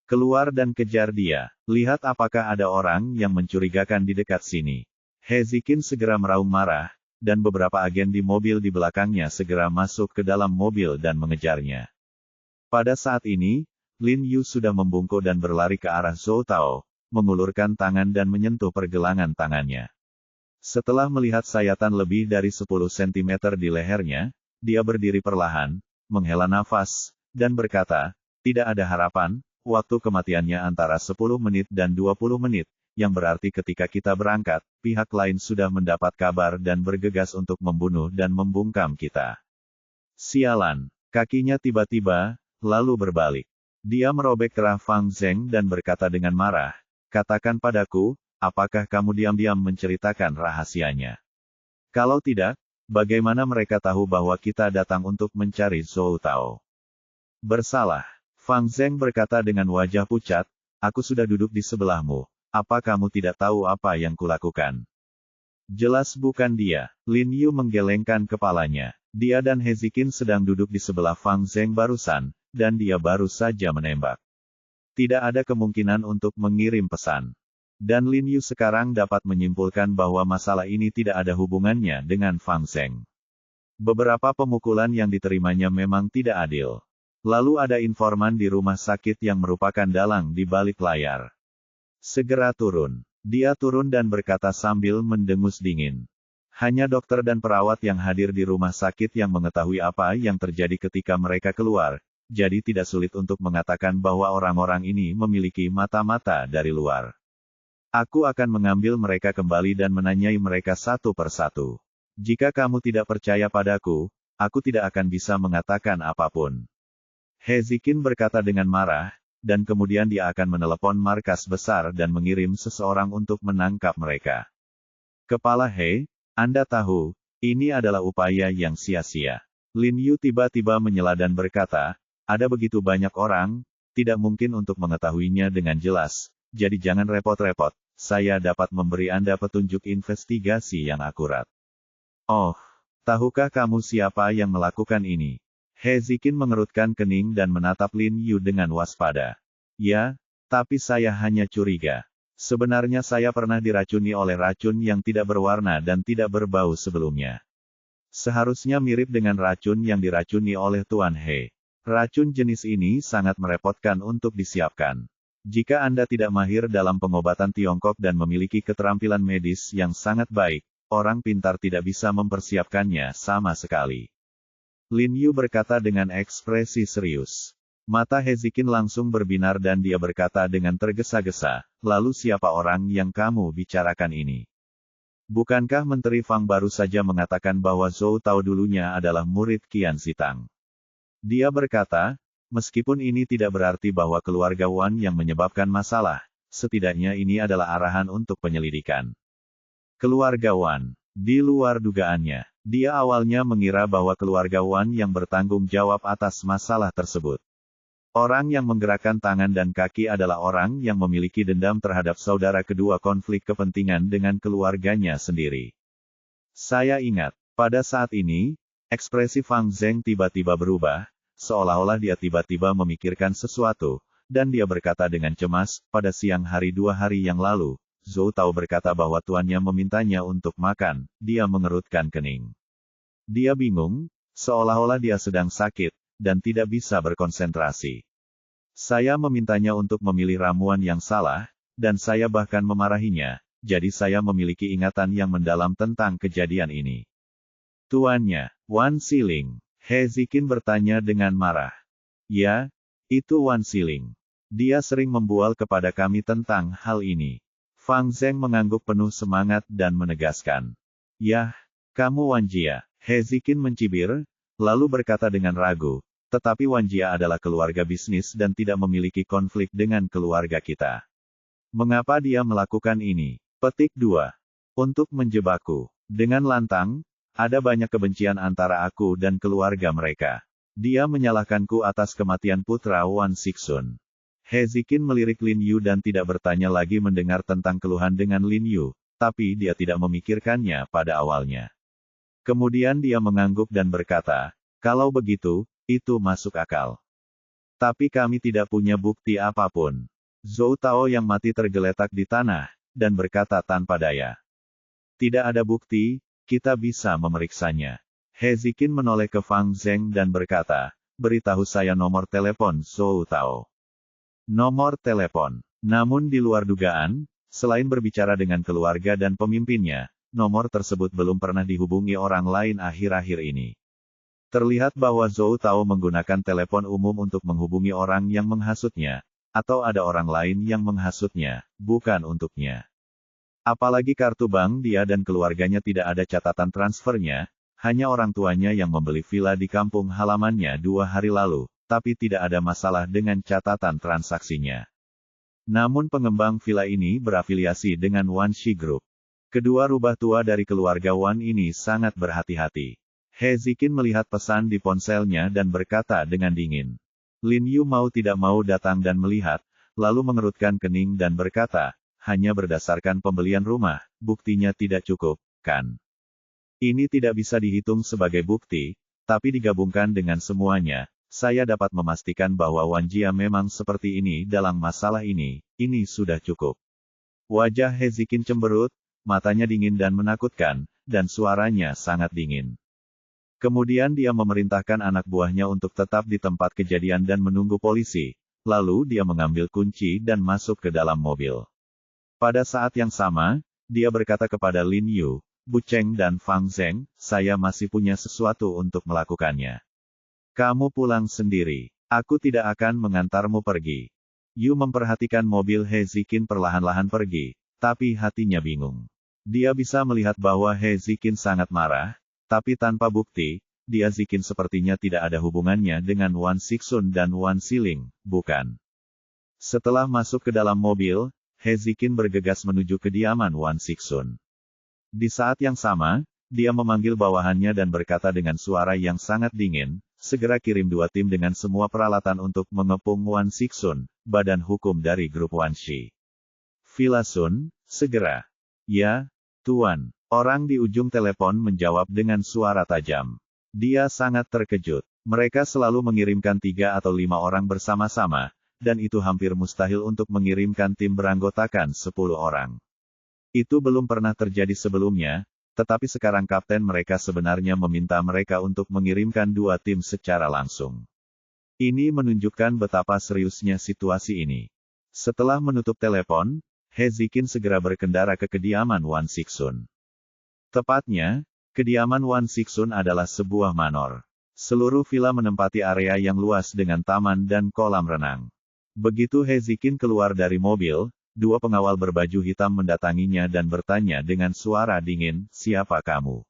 Keluar dan kejar dia. Lihat apakah ada orang yang mencurigakan di dekat sini. Hezikin segera meraung marah, dan beberapa agen di mobil di belakangnya segera masuk ke dalam mobil dan mengejarnya. Pada saat ini, Lin Yu sudah membungkuk dan berlari ke arah Zhou Tao, mengulurkan tangan dan menyentuh pergelangan tangannya. Setelah melihat sayatan lebih dari 10 cm di lehernya, dia berdiri perlahan, menghela nafas, dan berkata, "Tidak ada harapan." Waktu kematiannya antara 10 menit dan 20 menit, yang berarti ketika kita berangkat, pihak lain sudah mendapat kabar dan bergegas untuk membunuh dan membungkam kita. Sialan, kakinya tiba-tiba, lalu berbalik. Dia merobek kerah Fang Zheng dan berkata dengan marah, "Katakan padaku, apakah kamu diam-diam menceritakan rahasianya? Kalau tidak, bagaimana mereka tahu bahwa kita datang untuk mencari Zhou Tao?" "Bersalah." Fang Zheng berkata dengan wajah pucat, "Aku sudah duduk di sebelahmu. Apa kamu tidak tahu apa yang kulakukan?" "Jelas bukan dia." Lin Yu menggelengkan kepalanya. Dia dan Hezikin sedang duduk di sebelah Fang Zheng barusan, dan dia baru saja menembak. Tidak ada kemungkinan untuk mengirim pesan. Dan Lin Yu sekarang dapat menyimpulkan bahwa masalah ini tidak ada hubungannya dengan Fang Zheng. Beberapa pemukulan yang diterimanya memang tidak adil. Lalu ada informan di rumah sakit yang merupakan dalang di balik layar. "Segera turun." Dia turun dan berkata sambil mendengus dingin. Hanya dokter dan perawat yang hadir di rumah sakit yang mengetahui apa yang terjadi ketika mereka keluar, jadi tidak sulit untuk mengatakan bahwa orang-orang ini memiliki mata-mata dari luar. Aku akan mengambil mereka kembali dan menanyai mereka satu persatu. Jika kamu tidak percaya padaku, aku tidak akan bisa mengatakan apapun. Hezikin berkata dengan marah, dan kemudian dia akan menelepon markas besar dan mengirim seseorang untuk menangkap mereka. "Kepala He, Anda tahu, ini adalah upaya yang sia-sia." Lin Yu tiba-tiba menyela dan berkata, "Ada begitu banyak orang, tidak mungkin untuk mengetahuinya dengan jelas, jadi jangan repot-repot, saya dapat memberi Anda petunjuk investigasi yang akurat." "Oh, tahukah kamu siapa yang melakukan ini?" Hezikin mengerutkan kening dan menatap Lin Yu dengan waspada. "Ya, tapi saya hanya curiga. Sebenarnya saya pernah diracuni oleh racun yang tidak berwarna dan tidak berbau sebelumnya. Seharusnya mirip dengan racun yang diracuni oleh Tuan He. Racun jenis ini sangat merepotkan untuk disiapkan. Jika Anda tidak mahir dalam pengobatan Tiongkok dan memiliki keterampilan medis yang sangat baik, orang pintar tidak bisa mempersiapkannya sama sekali." Lin Yu berkata dengan ekspresi serius. Mata Hezikin langsung berbinar dan dia berkata dengan tergesa-gesa, "Lalu siapa orang yang kamu bicarakan ini? Bukankah Menteri Fang baru saja mengatakan bahwa Zhou Tao dulunya adalah murid Qian Sitang?" Dia berkata, "Meskipun ini tidak berarti bahwa keluarga Wan yang menyebabkan masalah, setidaknya ini adalah arahan untuk penyelidikan." Keluarga Wan. Di luar dugaannya, dia awalnya mengira bahwa keluarga Wan yang bertanggung jawab atas masalah tersebut. Orang yang menggerakkan tangan dan kaki adalah orang yang memiliki dendam terhadap saudara kedua konflik kepentingan dengan keluarganya sendiri. Saya ingat, pada saat ini, ekspresi Fang Zheng tiba-tiba berubah, seolah-olah dia tiba-tiba memikirkan sesuatu, dan dia berkata dengan cemas, "Pada siang hari 2 hari yang lalu, Zhou Tao berkata bahwa tuannya memintanya untuk makan." Dia mengerutkan kening. Dia bingung, seolah-olah dia sedang sakit, dan tidak bisa berkonsentrasi. "Saya memintanya untuk memilih ramuan yang salah, dan saya bahkan memarahinya, jadi saya memiliki ingatan yang mendalam tentang kejadian ini." "Tuannya, Wan Siling?" Hezikin bertanya dengan marah. "Ya, itu Wan Siling. Dia sering membual kepada kami tentang hal ini." Fang Zheng mengangguk penuh semangat dan menegaskan. "Yah, kamu Wan Jia." Hezikin mencibir, lalu berkata dengan ragu, tetapi Wanjia adalah keluarga bisnis dan tidak memiliki konflik dengan keluarga kita. Mengapa dia melakukan ini? Petik 2. Untuk menjebakku. Dengan lantang, ada banyak kebencian antara aku dan keluarga mereka. Dia menyalahkanku atas kematian putra Wan Sixun. Hezikin melirik Lin Yu dan tidak bertanya lagi mendengar tentang keluhan dengan Lin Yu, tapi dia tidak memikirkannya pada awalnya. Kemudian dia mengangguk dan berkata, kalau begitu, itu masuk akal. Tapi kami tidak punya bukti apapun. Zhou Tao yang mati tergeletak di tanah, dan berkata tanpa daya. Tidak ada bukti, kita bisa memeriksanya. Hezikin menoleh ke Fang Zheng dan berkata, beritahu saya nomor telepon Zhou Tao. Nomor telepon. Namun di luar dugaan, selain berbicara dengan keluarga dan pemimpinnya, nomor tersebut belum pernah dihubungi orang lain akhir-akhir ini. Terlihat bahwa Zhou Tao menggunakan telepon umum untuk menghubungi orang yang menghasutnya, atau ada orang lain yang menghasutnya, bukan untuknya. Apalagi kartu bank dia dan keluarganya tidak ada catatan transfernya, hanya orang tuanya yang membeli villa di kampung halamannya 2 hari lalu, tapi tidak ada masalah dengan catatan transaksinya. Namun pengembang villa ini berafiliasi dengan Wan Shi Group. Kedua rubah tua dari keluarga Wan ini sangat berhati-hati. Hezikin melihat pesan di ponselnya dan berkata dengan dingin. Lin Yu mau tidak mau datang dan melihat, lalu mengerutkan kening dan berkata, hanya berdasarkan pembelian rumah, buktinya tidak cukup, kan? Ini tidak bisa dihitung sebagai bukti, tapi digabungkan dengan semuanya, saya dapat memastikan bahwa Wanjia memang seperti ini dalam masalah ini sudah cukup. Wajah Hezikin cemberut, matanya dingin dan menakutkan, dan suaranya sangat dingin. Kemudian dia memerintahkan anak buahnya untuk tetap di tempat kejadian dan menunggu polisi, lalu dia mengambil kunci dan masuk ke dalam mobil. Pada saat yang sama, dia berkata kepada Lin Yu, Bu Cheng dan Fang Zheng, saya masih punya sesuatu untuk melakukannya. Kamu pulang sendiri. Aku tidak akan mengantarmu pergi. Yu memperhatikan mobil Hezikin perlahan-lahan pergi, tapi hatinya bingung. Dia bisa melihat bahwa Hezikin sangat marah, tapi tanpa bukti, dia Zikin sepertinya tidak ada hubungannya dengan Wan Sixun dan Wan Siling, bukan? Setelah masuk ke dalam mobil, Hezikin bergegas menuju kediaman Wan Sixun. Di saat yang sama, dia memanggil bawahannya dan berkata dengan suara yang sangat dingin, segera kirim 2 tim dengan semua peralatan untuk mengepung Wan Sixun, badan hukum dari grup Wan Shi. Villa Sun, segera. Ya, Tuan. Orang di ujung telepon menjawab dengan suara tajam. Dia sangat terkejut. Mereka selalu mengirimkan 3 atau 5 orang bersama-sama, dan itu hampir mustahil untuk mengirimkan tim beranggotakan 10 orang. Itu belum pernah terjadi sebelumnya, tetapi sekarang kapten mereka sebenarnya meminta mereka untuk mengirimkan 2 tim secara langsung. Ini menunjukkan betapa seriusnya situasi ini. Setelah menutup telepon, Hezikin segera berkendara ke kediaman Wan Sixun. Tepatnya, kediaman Wan Sixun adalah sebuah manor. Seluruh villa menempati area yang luas dengan taman dan kolam renang. Begitu Hezikin keluar dari mobil, 2 pengawal berbaju hitam mendatanginya dan bertanya dengan suara dingin, siapa kamu?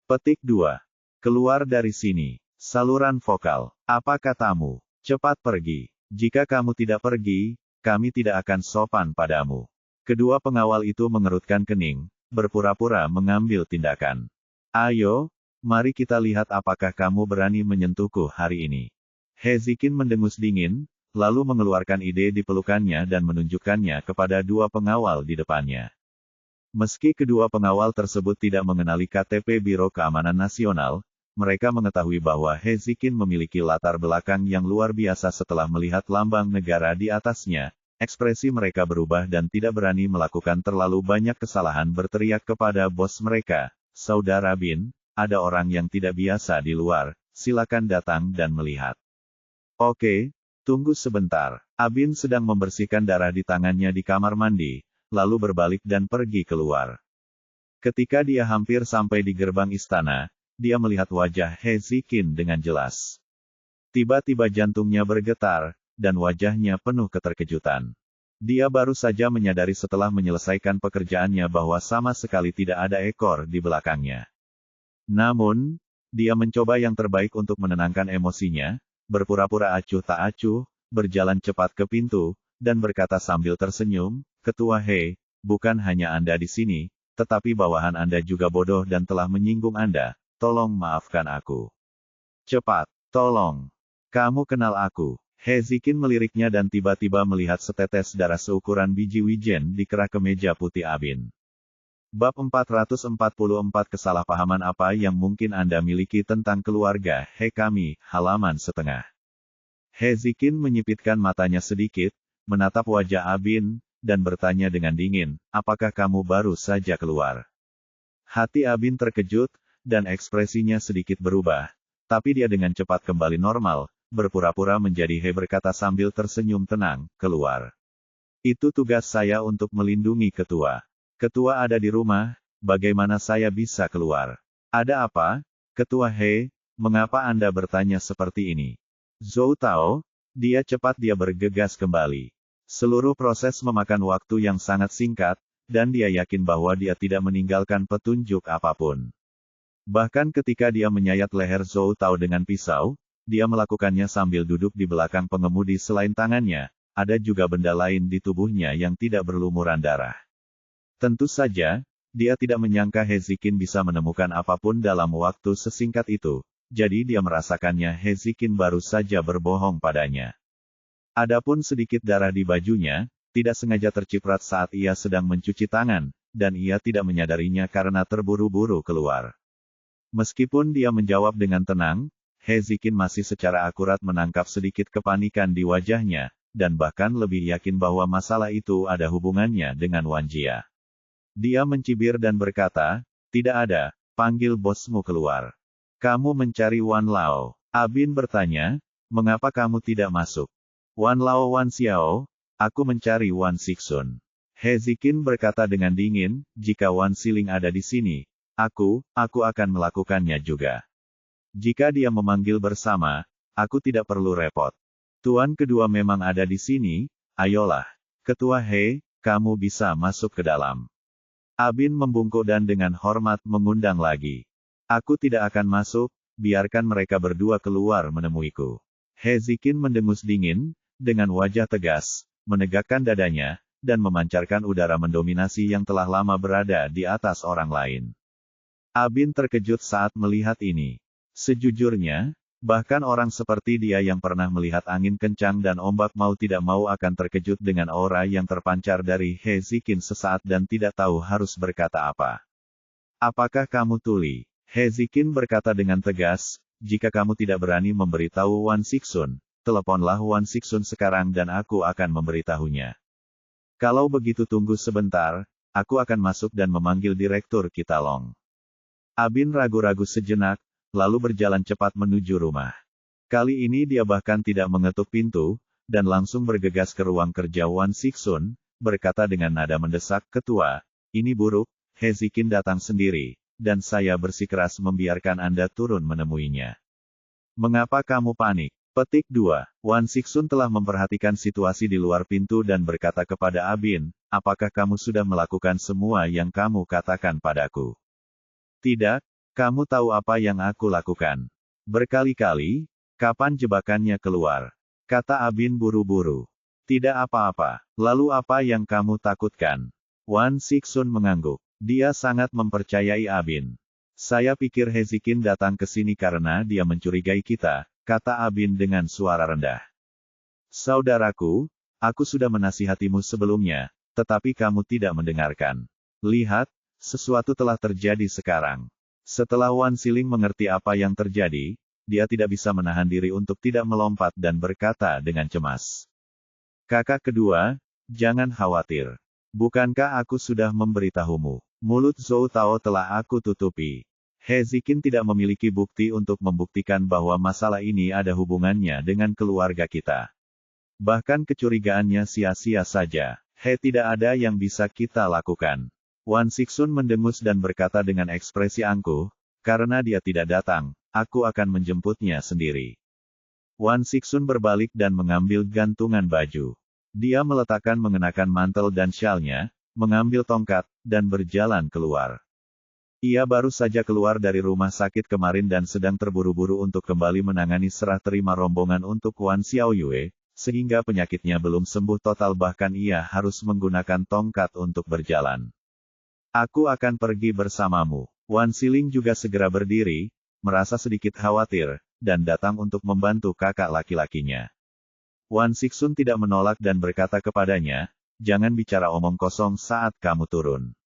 Petik 2. Keluar dari sini. Saluran vokal. Apa katamu? Cepat pergi. Jika kamu tidak pergi, kami tidak akan sopan padamu. Kedua pengawal itu mengerutkan kening, berpura-pura mengambil tindakan. Ayo, mari kita lihat apakah kamu berani menyentuhku hari ini. Hezikin mendengus dingin, lalu mengeluarkan ide di pelukannya dan menunjukkannya kepada 2 pengawal di depannya. Meski kedua pengawal tersebut tidak mengenali KTP Biro Keamanan Nasional, mereka mengetahui bahwa Hezikin memiliki latar belakang yang luar biasa setelah melihat lambang negara di atasnya. Ekspresi mereka berubah dan tidak berani melakukan terlalu banyak kesalahan berteriak kepada bos mereka, Saudara Bin, ada orang yang tidak biasa di luar, silakan datang dan melihat. Oke. Tunggu sebentar, Abin sedang membersihkan darah di tangannya di kamar mandi, lalu berbalik dan pergi keluar. Ketika dia hampir sampai di gerbang istana, dia melihat wajah Hezikin dengan jelas. Tiba-tiba jantungnya bergetar, dan wajahnya penuh keterkejutan. Dia baru saja menyadari setelah menyelesaikan pekerjaannya bahwa sama sekali tidak ada ekor di belakangnya. Namun, dia mencoba yang terbaik untuk menenangkan emosinya, berpura-pura acuh tak acuh, berjalan cepat ke pintu, dan berkata sambil tersenyum, "Ketua He, bukan hanya Anda di sini, tetapi bawahan Anda juga bodoh dan telah menyinggung Anda. Tolong maafkan aku. Cepat, tolong. Kamu kenal aku." Hezikin meliriknya dan tiba-tiba melihat setetes darah seukuran biji wijen di kerah kemeja putih Abin. Bab 444 Kesalahpahaman apa yang mungkin Anda miliki tentang keluarga He kami, halaman setengah. Hezikin menyipitkan matanya sedikit, menatap wajah Abin, dan bertanya dengan dingin, "Apakah kamu baru saja keluar?" Hati Abin terkejut, dan ekspresinya sedikit berubah. Tapi dia dengan cepat kembali normal, berpura-pura menjadi He berkata sambil tersenyum tenang, "Keluar. Itu tugas saya untuk melindungi ketua. Ketua ada di rumah, bagaimana saya bisa keluar?" "Ada apa, Ketua He? Mengapa Anda bertanya seperti ini?" Zhou Tao, dia bergegas kembali. Seluruh proses memakan waktu yang sangat singkat, dan dia yakin bahwa dia tidak meninggalkan petunjuk apapun. Bahkan ketika dia menyayat leher Zhou Tao dengan pisau, dia melakukannya sambil duduk di belakang pengemudi. Selain tangannya, ada juga benda lain di tubuhnya yang tidak berlumuran darah. Tentu saja, dia tidak menyangka Hezikin bisa menemukan apapun dalam waktu sesingkat itu, jadi dia merasakannya Hezikin baru saja berbohong padanya. Adapun sedikit darah di bajunya, tidak sengaja terciprat saat ia sedang mencuci tangan, dan ia tidak menyadarinya karena terburu-buru keluar. Meskipun dia menjawab dengan tenang, Hezikin masih secara akurat menangkap sedikit kepanikan di wajahnya, dan bahkan lebih yakin bahwa masalah itu ada hubungannya dengan Wan Jia. Dia mencibir dan berkata, "Tidak ada, panggil bosmu keluar." "Kamu mencari Wan Lao?" Abin bertanya, "Mengapa kamu tidak masuk?" "Wan Lao Wan Xiao, aku mencari Wan Sixun." Hezikin berkata dengan dingin, "Jika Wan Siling ada di sini, aku akan melakukannya juga. Jika dia memanggil bersama, aku tidak perlu repot. Tuan kedua memang ada di sini, ayolah. Ketua He, kamu bisa masuk ke dalam." Abin membungkuk dan dengan hormat mengundang lagi. "Aku tidak akan masuk, biarkan mereka berdua keluar menemuiku." Hezikin mendengus dingin, dengan wajah tegas, menegakkan dadanya, dan memancarkan udara mendominasi yang telah lama berada di atas orang lain. Abin terkejut saat melihat ini. Sejujurnya, bahkan orang seperti dia yang pernah melihat angin kencang dan ombak mau tidak mau akan terkejut dengan aura yang terpancar dari Hezikin sesaat dan tidak tahu harus berkata apa. "Apakah kamu tuli?" Hezikin berkata dengan tegas, "Jika kamu tidak berani memberitahu Wan Sixun, teleponlah Wan Sixun sekarang dan aku akan memberitahunya. Kalau begitu tunggu sebentar, aku akan masuk dan memanggil Direktur Kitalong." Abin ragu-ragu sejenak, lalu berjalan cepat menuju rumah. Kali ini dia bahkan tidak mengetuk pintu, dan langsung bergegas ke ruang kerja Wan Sixun, berkata dengan nada mendesak, "Ketua, ini buruk, Hezikin datang sendiri, dan saya bersikeras membiarkan Anda turun menemuinya. Mengapa kamu panik?" Petik 2. Wan Sixun telah memperhatikan situasi di luar pintu dan berkata kepada Abin, "Apakah kamu sudah melakukan semua yang kamu katakan padaku?" "Tidak, kamu tahu apa yang aku lakukan. Berkali-kali, kapan jebakannya keluar?" kata Abin buru-buru. "Tidak apa-apa. Lalu apa yang kamu takutkan?" Wan Sixun mengangguk. Dia sangat mempercayai Abin. "Saya pikir Hezikin datang ke sini karena dia mencurigai kita," kata Abin dengan suara rendah. "Saudaraku, aku sudah menasihatimu sebelumnya, tetapi kamu tidak mendengarkan. Lihat, sesuatu telah terjadi sekarang." Setelah Wan Siling mengerti apa yang terjadi, dia tidak bisa menahan diri untuk tidak melompat dan berkata dengan cemas, "Kakak kedua, jangan khawatir. Bukankah aku sudah memberitahumu? Mulut Zhou Tao telah aku tutupi." Hezikin tidak memiliki bukti untuk membuktikan bahwa masalah ini ada hubungannya dengan keluarga kita. Bahkan kecurigaannya sia-sia saja. "He, tidak ada yang bisa kita lakukan." Wan Sixun mendengus dan berkata dengan ekspresi angkuh, "Karena dia tidak datang, aku akan menjemputnya sendiri." Wan Sixun berbalik dan mengambil gantungan baju. Dia meletakkan mengenakan mantel dan syalnya, mengambil tongkat, dan berjalan keluar. Ia baru saja keluar dari rumah sakit kemarin dan sedang terburu-buru untuk kembali menangani serah terima rombongan untuk Wan Xiaoyue, sehingga penyakitnya belum sembuh total bahkan ia harus menggunakan tongkat untuk berjalan. Aku akan pergi bersamamu. Wan Xiling juga segera berdiri, merasa sedikit khawatir, dan datang untuk membantu kakak laki-lakinya. Wan Xixun tidak menolak dan berkata kepadanya, jangan bicara omong kosong saat kamu turun.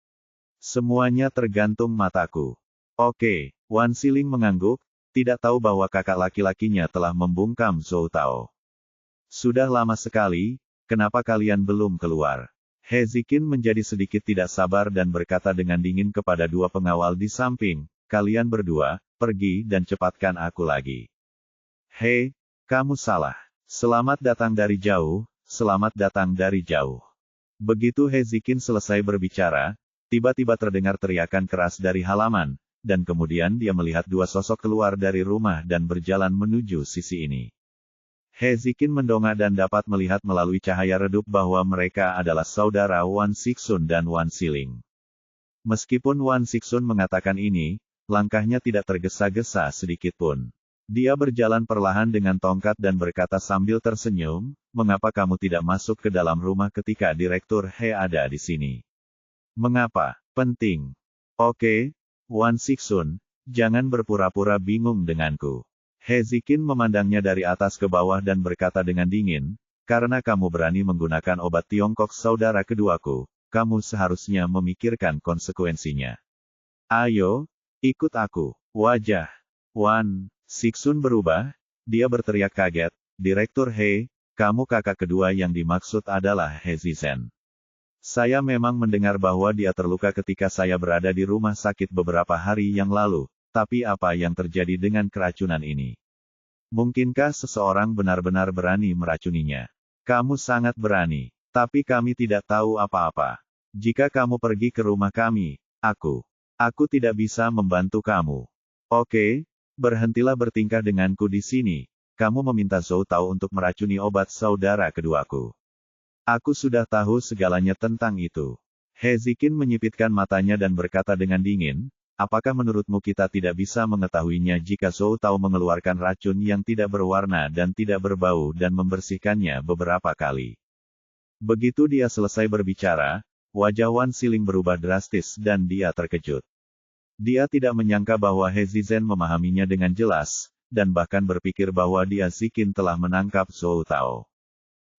Semuanya tergantung mataku. Oke, Wan Xiling mengangguk, tidak tahu bahwa kakak laki-lakinya telah membungkam Zhou Tao. Sudah lama sekali, kenapa kalian belum keluar? He Ziqin menjadi sedikit tidak sabar dan berkata dengan dingin kepada dua pengawal di samping, kalian berdua, pergi dan cepatkan aku lagi. Hei, kamu salah. Selamat datang dari jauh, selamat datang dari jauh. Begitu He Ziqin selesai berbicara, tiba-tiba terdengar teriakan keras dari halaman, dan kemudian dia melihat dua sosok keluar dari rumah dan berjalan menuju sisi ini. He Ziqin mendongak dan dapat melihat melalui cahaya redup bahwa mereka adalah saudara Wan Xixun dan Wan Xiling. Meskipun Wan Xixun mengatakan ini, langkahnya tidak tergesa-gesa sedikitpun. Dia berjalan perlahan dengan tongkat dan berkata sambil tersenyum, mengapa kamu tidak masuk ke dalam rumah ketika Direktur He ada di sini? Mengapa? Penting. Oke, Wan Xixun, jangan berpura-pura bingung denganku. He Ziqin memandangnya dari atas ke bawah dan berkata dengan dingin, karena kamu berani menggunakan obat Tiongkok saudara keduaku, kamu seharusnya memikirkan konsekuensinya. Ayo, ikut aku. Wajah Wan Xixun berubah, dia berteriak kaget, Direktur He, kamu kakak kedua yang dimaksud adalah He Zizhen. Saya memang mendengar bahwa dia terluka ketika saya berada di rumah sakit beberapa hari yang lalu, tapi apa yang terjadi dengan keracunan ini? Mungkinkah seseorang benar-benar berani meracuninya? Kamu sangat berani, tapi kami tidak tahu apa-apa. Jika kamu pergi ke rumah kami, aku tidak bisa membantu kamu. Oke, berhentilah bertingkah denganku di sini. Kamu meminta Zhou Tao untuk meracuni obat saudara keduaku. Aku sudah tahu segalanya tentang itu. He Ziqin menyipitkan matanya dan berkata dengan dingin, apakah menurutmu kita tidak bisa mengetahuinya jika Zhou Tao mengeluarkan racun yang tidak berwarna dan tidak berbau dan membersihkannya beberapa kali? Begitu dia selesai berbicara, wajah Wan Xiling berubah drastis dan dia terkejut. Dia tidak menyangka bahwa He Zizhen memahaminya dengan jelas, dan bahkan berpikir bahwa dia Ziqin telah menangkap Zhou Tao.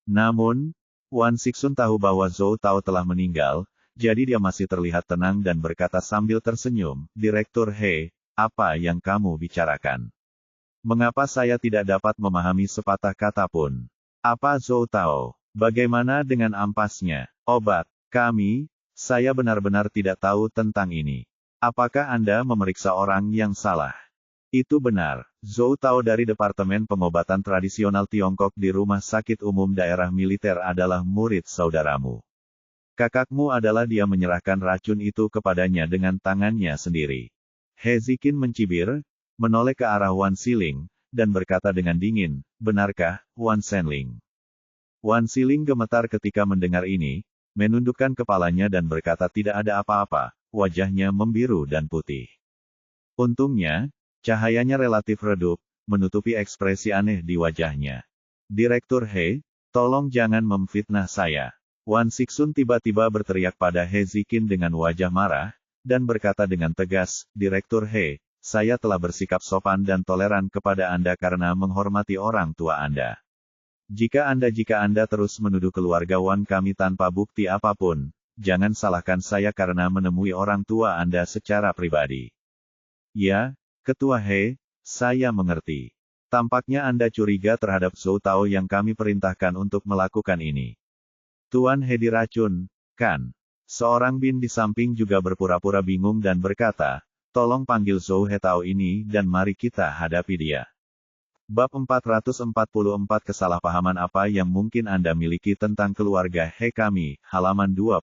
Namun, Wan Xixun tahu bahwa Zhou Tao telah meninggal, jadi dia masih terlihat tenang dan berkata sambil tersenyum, Direktur He, apa yang kamu bicarakan? Mengapa saya tidak dapat memahami sepatah kata pun? Apa Zhou Tao? Bagaimana dengan ampasnya? Obat? Saya benar-benar tidak tahu tentang ini. Apakah Anda memeriksa orang yang salah? Itu benar, Zhou Tao dari Departemen Pengobatan Tradisional Tiongkok di Rumah Sakit Umum Daerah Militer adalah murid saudaramu. Kakakmu adalah dia menyerahkan racun itu kepadanya dengan tangannya sendiri. He Ziqin mencibir, menoleh ke arah Wan Xiling, dan berkata dengan dingin, benarkah, Wan Shenling? Wan Xiling gemetar ketika mendengar ini, menundukkan kepalanya dan berkata tidak ada apa-apa, wajahnya membiru dan putih. Untungnya, cahayanya relatif redup, menutupi ekspresi aneh di wajahnya. Direktur He, tolong jangan memfitnah saya. Wan Xixun tiba-tiba berteriak pada He Ziqin dengan wajah marah, dan berkata dengan tegas, Direktur He, saya telah bersikap sopan dan toleran kepada Anda karena menghormati orang tua Anda. Jika Anda terus menuduh keluarga Wan kami tanpa bukti apapun, jangan salahkan saya karena menemui orang tua Anda secara pribadi. Ya, Ketua He, saya mengerti. Tampaknya Anda curiga terhadap Zhou Tao yang kami perintahkan untuk melakukan ini. Tuan He diracun, kan? Seorang bin di samping juga berpura-pura bingung dan berkata, tolong panggil Zhou He Tao ini dan mari kita hadapi dia. Bab 444 Kesalahpahaman apa yang mungkin Anda miliki tentang keluarga He kami, halaman 2/2.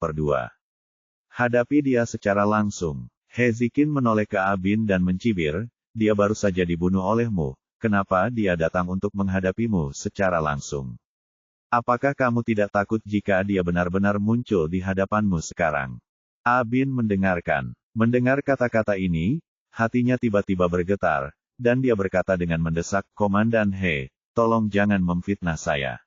Hadapi dia secara langsung. He Ziqin menoleh ke Abin dan mencibir, dia baru saja dibunuh olehmu, kenapa dia datang untuk menghadapimu secara langsung? Apakah kamu tidak takut jika dia benar-benar muncul di hadapanmu sekarang? Abin mendengarkan. Mendengar kata-kata ini, hatinya tiba-tiba bergetar, dan dia berkata dengan mendesak, "Komandan He, tolong jangan memfitnah saya.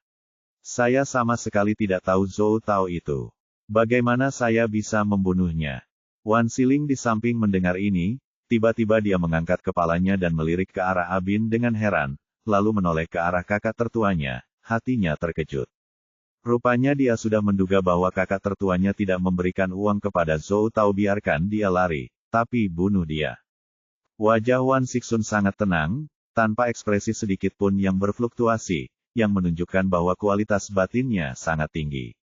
Saya sama sekali tidak tahu Zhou Tao itu. Bagaimana saya bisa membunuhnya?" Wan Siling di samping mendengar ini, tiba-tiba dia mengangkat kepalanya dan melirik ke arah Abin dengan heran, lalu menoleh ke arah kakak tertuanya, hatinya terkejut. Rupanya dia sudah menduga bahwa kakak tertuanya tidak memberikan uang kepada Zhou Tao biarkan dia lari, tapi bunuh dia. Wajah Wan Sixun sangat tenang, tanpa ekspresi sedikit pun yang berfluktuasi, yang menunjukkan bahwa kualitas batinnya sangat tinggi.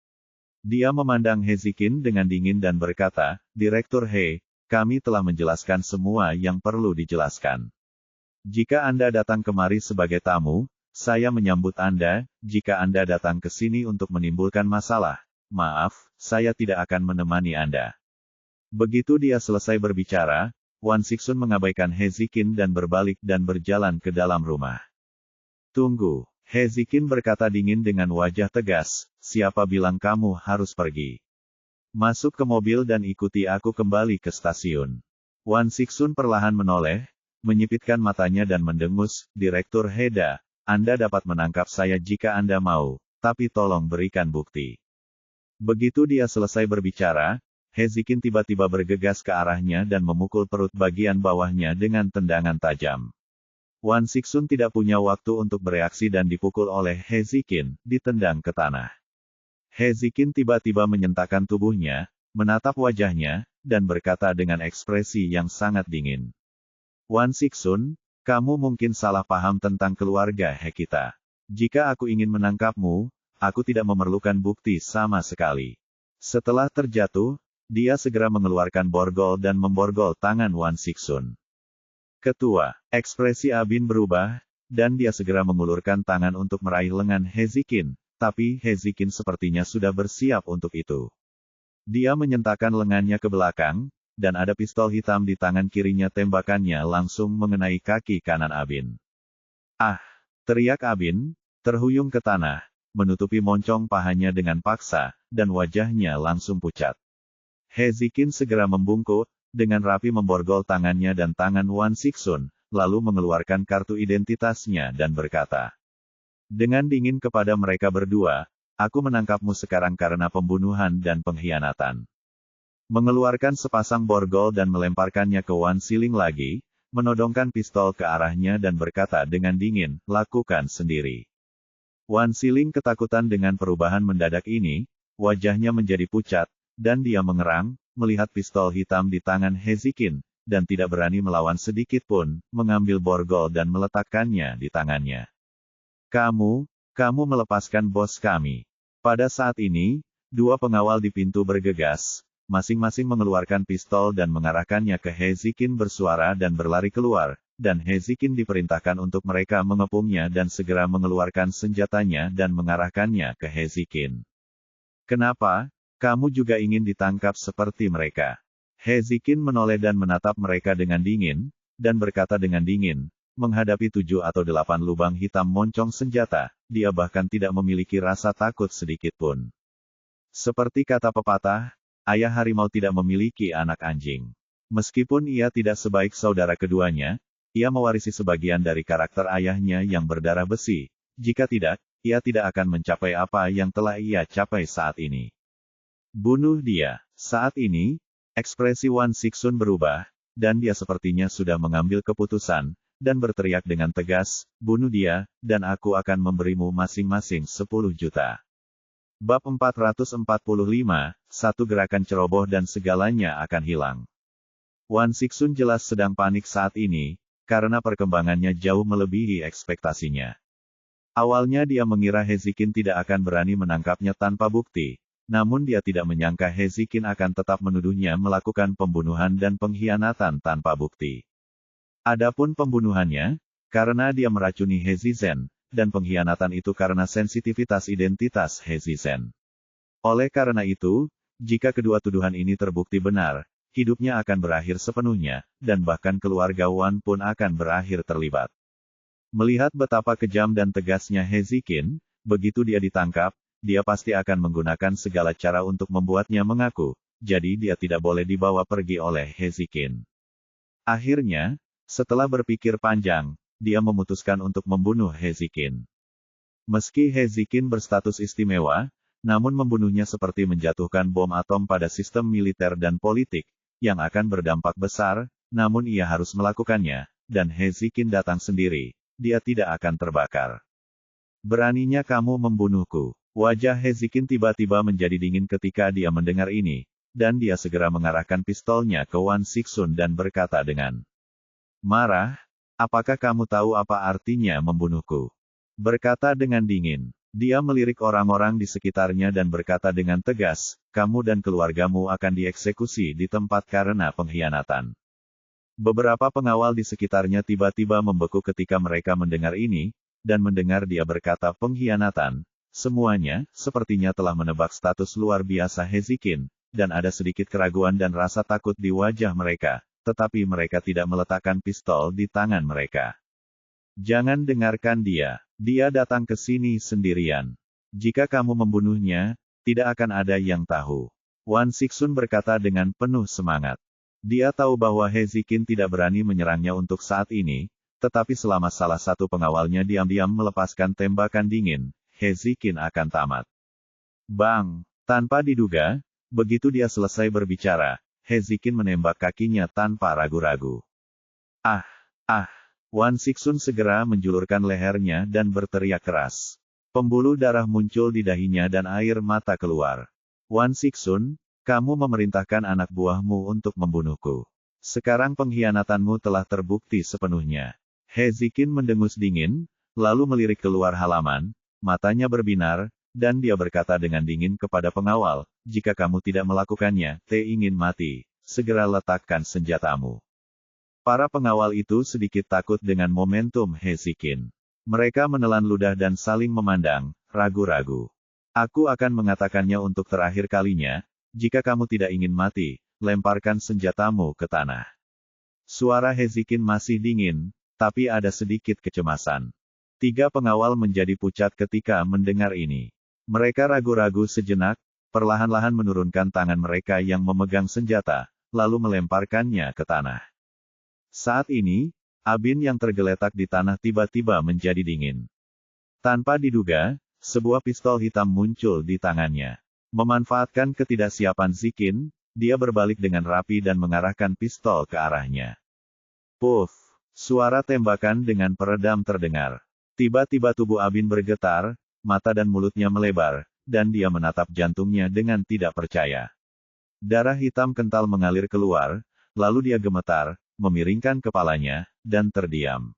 Dia memandang He Ziqin dengan dingin dan berkata, "Direktur He, kami telah menjelaskan semua yang perlu dijelaskan. Jika Anda datang kemari sebagai tamu, saya menyambut Anda. Jika Anda datang ke sini untuk menimbulkan masalah, maaf, saya tidak akan menemani Anda." Begitu dia selesai berbicara, Wan Sixun mengabaikan He Ziqin dan berbalik dan berjalan ke dalam rumah. "Tunggu," He Ziqin berkata dingin dengan wajah tegas, "siapa bilang kamu harus pergi? Masuk ke mobil dan ikuti aku kembali ke stasiun." Wan Sixun perlahan menoleh, menyipitkan matanya dan mendengus, "Direktur Heda, Anda dapat menangkap saya jika Anda mau, tapi tolong berikan bukti." Begitu dia selesai berbicara, He Ziqin tiba-tiba bergegas ke arahnya dan memukul perut bagian bawahnya dengan tendangan tajam. Wan Sixun tidak punya waktu untuk bereaksi dan dipukul oleh He Ziqin, ditendang ke tanah. He Ziqin tiba-tiba menyentakkan tubuhnya, menatap wajahnya, dan berkata dengan ekspresi yang sangat dingin, "Wan Sixun, kamu mungkin salah paham tentang keluarga He kita. Jika aku ingin menangkapmu, aku tidak memerlukan bukti sama sekali." Setelah terjatuh, dia segera mengeluarkan borgol dan memborgol tangan Wan Sixun. Ketua, ekspresi Abin berubah, dan dia segera mengulurkan tangan untuk meraih lengan He Ziqin, tapi He Ziqin sepertinya sudah bersiap untuk itu. Dia menyentakkan lengannya ke belakang, dan ada pistol hitam di tangan kirinya. Tembakannya langsung mengenai kaki kanan Abin. "Ah!" teriak Abin, terhuyung ke tanah, menutupi moncong pahanya dengan paksa, dan wajahnya langsung pucat. He Ziqin segera membungkuk, dengan rapi memborgol tangannya dan tangan Wan Sixun, lalu mengeluarkan kartu identitasnya dan berkata dengan dingin kepada mereka berdua, "Aku menangkapmu sekarang karena pembunuhan dan pengkhianatan." Mengeluarkan sepasang borgol dan melemparkannya ke Wan Siling lagi, menodongkan pistol ke arahnya dan berkata dengan dingin, "Lakukan sendiri." Wan Siling ketakutan dengan perubahan mendadak ini, wajahnya menjadi pucat, dan dia mengerang, melihat pistol hitam di tangan He Ziqin, dan tidak berani melawan sedikit pun, mengambil borgol dan meletakkannya di tangannya. Kamu melepaskan bos kami." Pada saat ini, dua pengawal di pintu bergegas, masing-masing mengeluarkan pistol dan mengarahkannya ke He Ziqin bersuara dan berlari keluar, dan He Ziqin diperintahkan untuk mereka mengepungnya dan segera mengeluarkan senjatanya dan mengarahkannya ke He Ziqin. "Kenapa? Kamu juga ingin ditangkap seperti mereka?" He Ziqin menoleh dan menatap mereka dengan dingin, dan berkata dengan dingin, menghadapi 7 atau 8 lubang hitam moncong senjata, dia bahkan tidak memiliki rasa takut sedikit pun. Seperti kata pepatah, ayah harimau tidak memiliki anak anjing. Meskipun ia tidak sebaik saudara keduanya, ia mewarisi sebagian dari karakter ayahnya yang berdarah besi. Jika tidak, ia tidak akan mencapai apa yang telah ia capai saat ini. "Bunuh dia." Saat ini, ekspresi Wan Sixun berubah, dan dia sepertinya sudah mengambil keputusan, dan berteriak dengan tegas, "Bunuh dia, dan aku akan memberimu masing-masing 10 juta. Bab 445, satu gerakan ceroboh dan segalanya akan hilang. Wan Sixun jelas sedang panik saat ini, karena perkembangannya jauh melebihi ekspektasinya. Awalnya dia mengira He Ziqin tidak akan berani menangkapnya tanpa bukti, namun dia tidak menyangka He Ziqin akan tetap menuduhnya melakukan pembunuhan dan pengkhianatan tanpa bukti. Adapun pembunuhannya, karena dia meracuni He Zizen, dan pengkhianatan itu karena sensitivitas identitas He Zizen. Oleh karena itu, jika kedua tuduhan ini terbukti benar, hidupnya akan berakhir sepenuhnya, dan bahkan keluarga Wan pun akan berakhir terlibat. Melihat betapa kejam dan tegasnya He Ziqin, begitu dia ditangkap, dia pasti akan menggunakan segala cara untuk membuatnya mengaku, jadi dia tidak boleh dibawa pergi oleh Hezekin. Akhirnya, setelah berpikir panjang, dia memutuskan untuk membunuh Hezekin. Meski Hezekin berstatus istimewa, namun membunuhnya seperti menjatuhkan bom atom pada sistem militer dan politik, yang akan berdampak besar, namun ia harus melakukannya, dan Hezekin datang sendiri, dia tidak akan terbakar. Beraninya kamu membunuhku. Wajah Hezekin tiba-tiba menjadi dingin ketika dia mendengar ini, dan dia segera mengarahkan pistolnya ke Wan Sixun dan berkata dengan marah, apakah kamu tahu apa artinya membunuhku? Berkata dengan dingin. Dia melirik orang-orang di sekitarnya dan berkata dengan tegas, kamu dan keluargamu akan dieksekusi di tempat karena pengkhianatan. Beberapa pengawal di sekitarnya tiba-tiba membeku ketika mereka mendengar ini, dan mendengar dia berkata pengkhianatan. Semuanya, sepertinya telah menebak status luar biasa Hezekin, dan ada sedikit keraguan dan rasa takut di wajah mereka, tetapi mereka tidak meletakkan pistol di tangan mereka. Jangan dengarkan dia. Dia datang ke sini sendirian. Jika kamu membunuhnya, tidak akan ada yang tahu. Wan Sixun berkata dengan penuh semangat. Dia tahu bahwa Hezekin tidak berani menyerangnya untuk saat ini, tetapi selama salah satu pengawalnya diam-diam melepaskan tembakan dingin, Hezekin akan tamat. Bang! Tanpa diduga, begitu dia selesai berbicara, Hezekin menembak kakinya tanpa ragu-ragu. Ah! Ah! Wan Sixun segera menjulurkan lehernya dan berteriak keras. Pembuluh darah muncul di dahinya dan air mata keluar. Wan Sixun, kamu memerintahkan anak buahmu untuk membunuhku. Sekarang pengkhianatanmu telah terbukti sepenuhnya. Hezekin mendengus dingin, lalu melirik keluar halaman, matanya berbinar, dan dia berkata dengan dingin kepada pengawal, jika kamu tidak melakukannya, ingin mati, segera letakkan senjatamu. Para pengawal itu sedikit takut dengan momentum Hezekin. Mereka menelan ludah dan saling memandang, ragu-ragu. Aku akan mengatakannya untuk terakhir kalinya, jika kamu tidak ingin mati, lemparkan senjatamu ke tanah. Suara Hezekin masih dingin, tapi ada sedikit kecemasan. 3 pengawal menjadi pucat ketika mendengar ini. Mereka ragu-ragu sejenak, perlahan-lahan menurunkan tangan mereka yang memegang senjata, lalu melemparkannya ke tanah. Saat ini, Abin yang tergeletak di tanah tiba-tiba menjadi dingin. Tanpa diduga, sebuah pistol hitam muncul di tangannya. Memanfaatkan ketidaksiapan Zikin, dia berbalik dengan rapi dan mengarahkan pistol ke arahnya. Puff! Suara tembakan dengan peredam terdengar. Tiba-tiba tubuh Abin bergetar, mata dan mulutnya melebar, dan dia menatap jantungnya dengan tidak percaya. Darah hitam kental mengalir keluar, lalu dia gemetar, memiringkan kepalanya, dan terdiam.